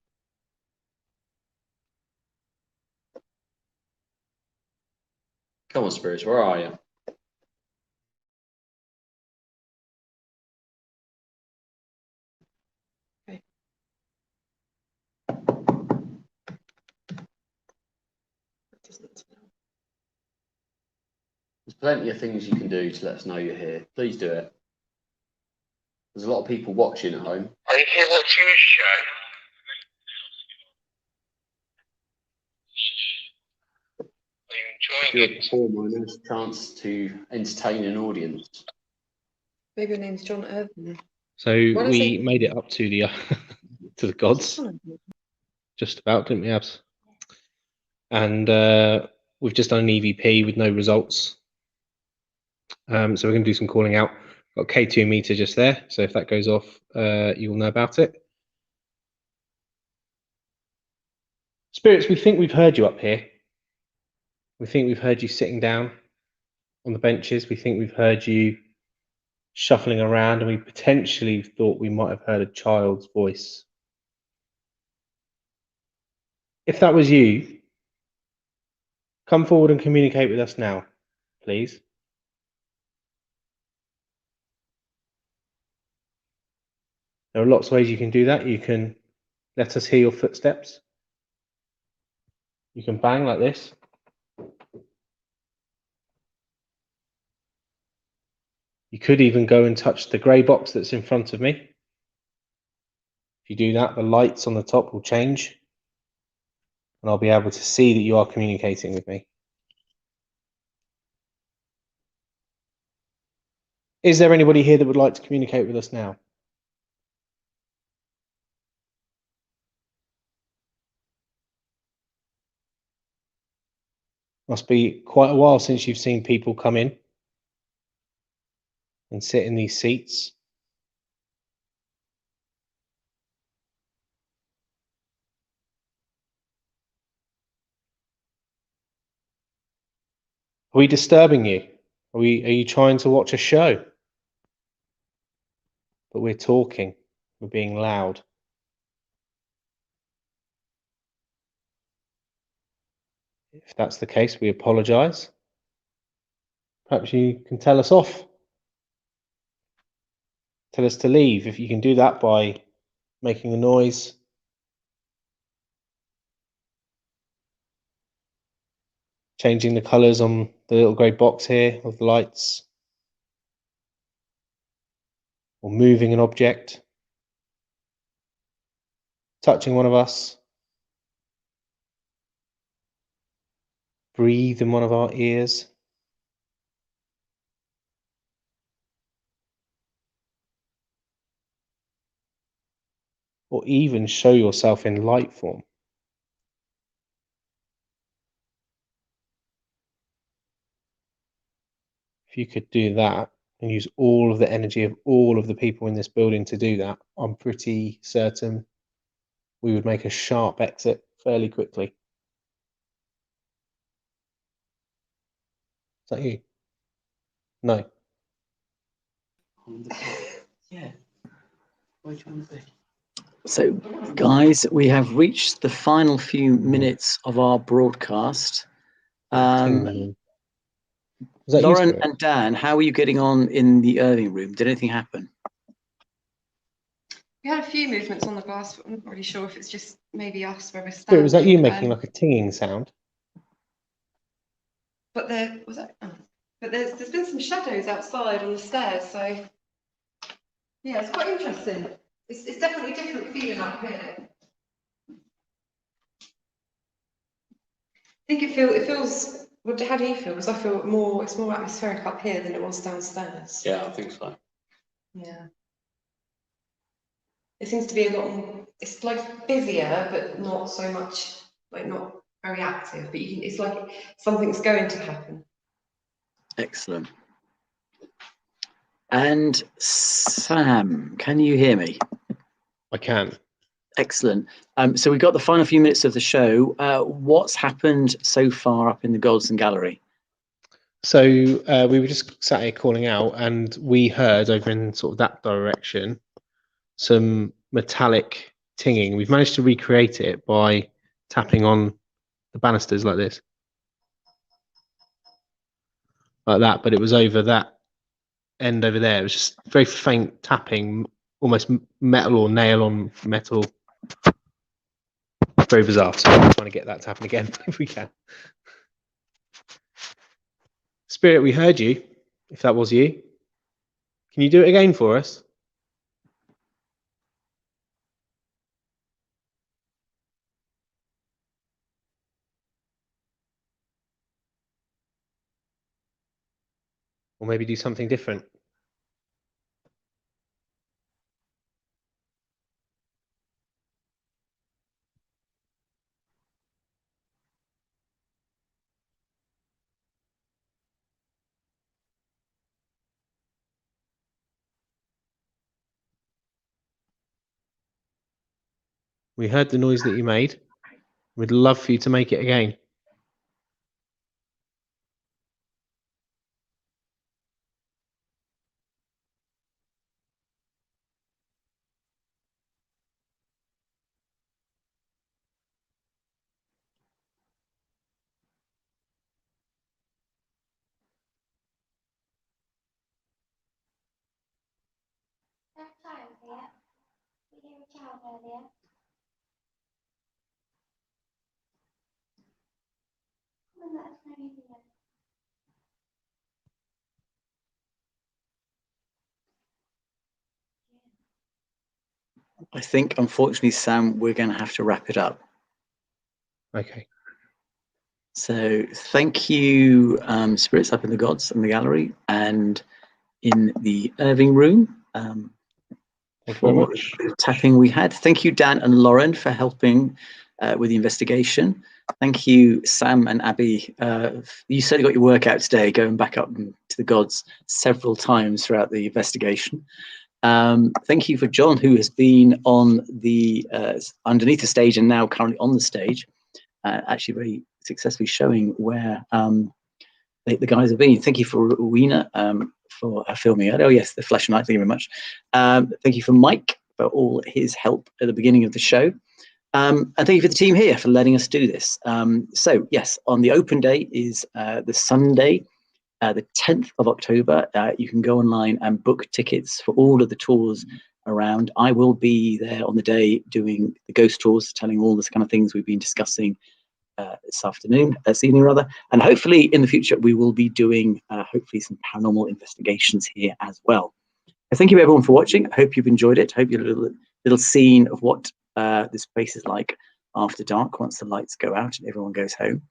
Come on, spirits. Where are you? Okay. That doesn't smell. There's plenty of things you can do to let us know you're here. Please do it. There's a lot of people watching at home. Are you here watching a show? Are you If enjoying you're a it? performer and there's a chance to entertain an audience. Maybe your name's John Irvin. So What is we it? made it up to the to the gods, just about, didn't we, Abs? And we've just done an EVP with no results. So we're going to do some calling out. Got K2 meter just there, so if that goes off, you'll know about it. Spirits, we think we've heard you up here. We think we've heard you sitting down on the benches. We think we've heard you shuffling around, and we potentially thought we might have heard a child's voice. If that was you, come forward and communicate with us now, please. There are lots of ways you can do that. You can let us hear your footsteps. You can bang like this. You could even go and touch the grey box that's in front of me. If you do that, the lights on the top will change, and I'll be able to see that you are communicating with me. Is there anybody here that would like to communicate with us now? Must be quite a while since you've seen people come in and sit in these seats. Are we disturbing you? Are you trying to watch a show? But we're talking, we're being loud. If that's the case, we apologise. Perhaps you can tell us off. Tell us to leave. If you can do that by making a noise. Changing the colours on the little grey box here of the lights. Or moving an object. Touching one of us. Breathe in one of our ears. Or even show yourself in light form. If you could do that and use all of the energy of all of the people in this building to do that, I'm pretty certain we would make a sharp exit fairly quickly. Is that you? No. Yeah. Where do you want to be? So, guys, we have reached the final few minutes of our broadcast. 10 million. Was that Lauren you, Spirit? and Dan, how are you getting on in the Irving room? Did anything happen? We had a few movements on the glass, but I'm not really sure if it's just maybe us where we're Spirit, standing. was that you making like a tinging sound? But there was that. Oh. But there's been some shadows outside on the stairs, so yeah, it's quite interesting. It's definitely different feeling up here. I think it feels. What, how do you feel? Because I feel more. It's more atmospheric up here than it was downstairs. Yeah, I think so. Yeah. It seems to be a lot more. It's like busier, but not so much. Like not very active. But you can. It's like something's going to happen. Excellent. And Sam, can you hear me? I can. Excellent. So we've got the final few minutes of the show. What's happened so far up in the Goldson Gallery? So we were just sat here calling out, and we heard over in sort of that direction some metallic tinging. We've managed to recreate it by tapping on the banisters like this, like that. But it was over that end over there. It was just very faint tapping, almost metal or nail on metal. Very bizarre. So we're trying to get that to happen again if we can. Spirit, we heard you. If that was you, can you do it again for us? Or maybe do something different. We heard the noise that you made. We'd love for you to make it again. That child here. We hear a child earlier. Come and let us know you hear. I think, unfortunately, Sam, we're going to have to wrap it up. Okay. So thank you, spirits up in the gods and the gallery and in the Irving room. Thank you very For much. the tapping we had. Thank you, Dan and Lauren, for helping with the investigation. Thank you, Sam and Abby. You certainly got your work out today, going back up to the gods several times throughout the investigation. Thank you for John, who has been on the underneath the stage and now currently on the stage, actually very successfully showing where the guys have been. Thank you for Rowena for filming it. Oh yes, the flesh and light. Thank you very much. Thank you for Mike for all his help at the beginning of the show. And thank you for the team here for letting us do this. So yes, on the open day is the Sunday, the 10th of October. You can go online and book tickets for all of the tours around. I will be there on the day doing the ghost tours, telling all this kind of things we've been discussing this evening rather, and hopefully in the future we will be doing hopefully some paranormal investigations here as well. Thank you everyone for watching. I hope you've enjoyed it. Hope you're a little scene of what this place is like after dark once the lights go out and everyone goes home.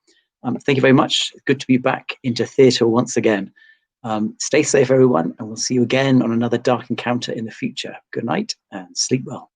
Thank you very much. Good to be back into theatre once again. Stay safe everyone, and we'll see you again on another dark encounter in the future. Good night and sleep well.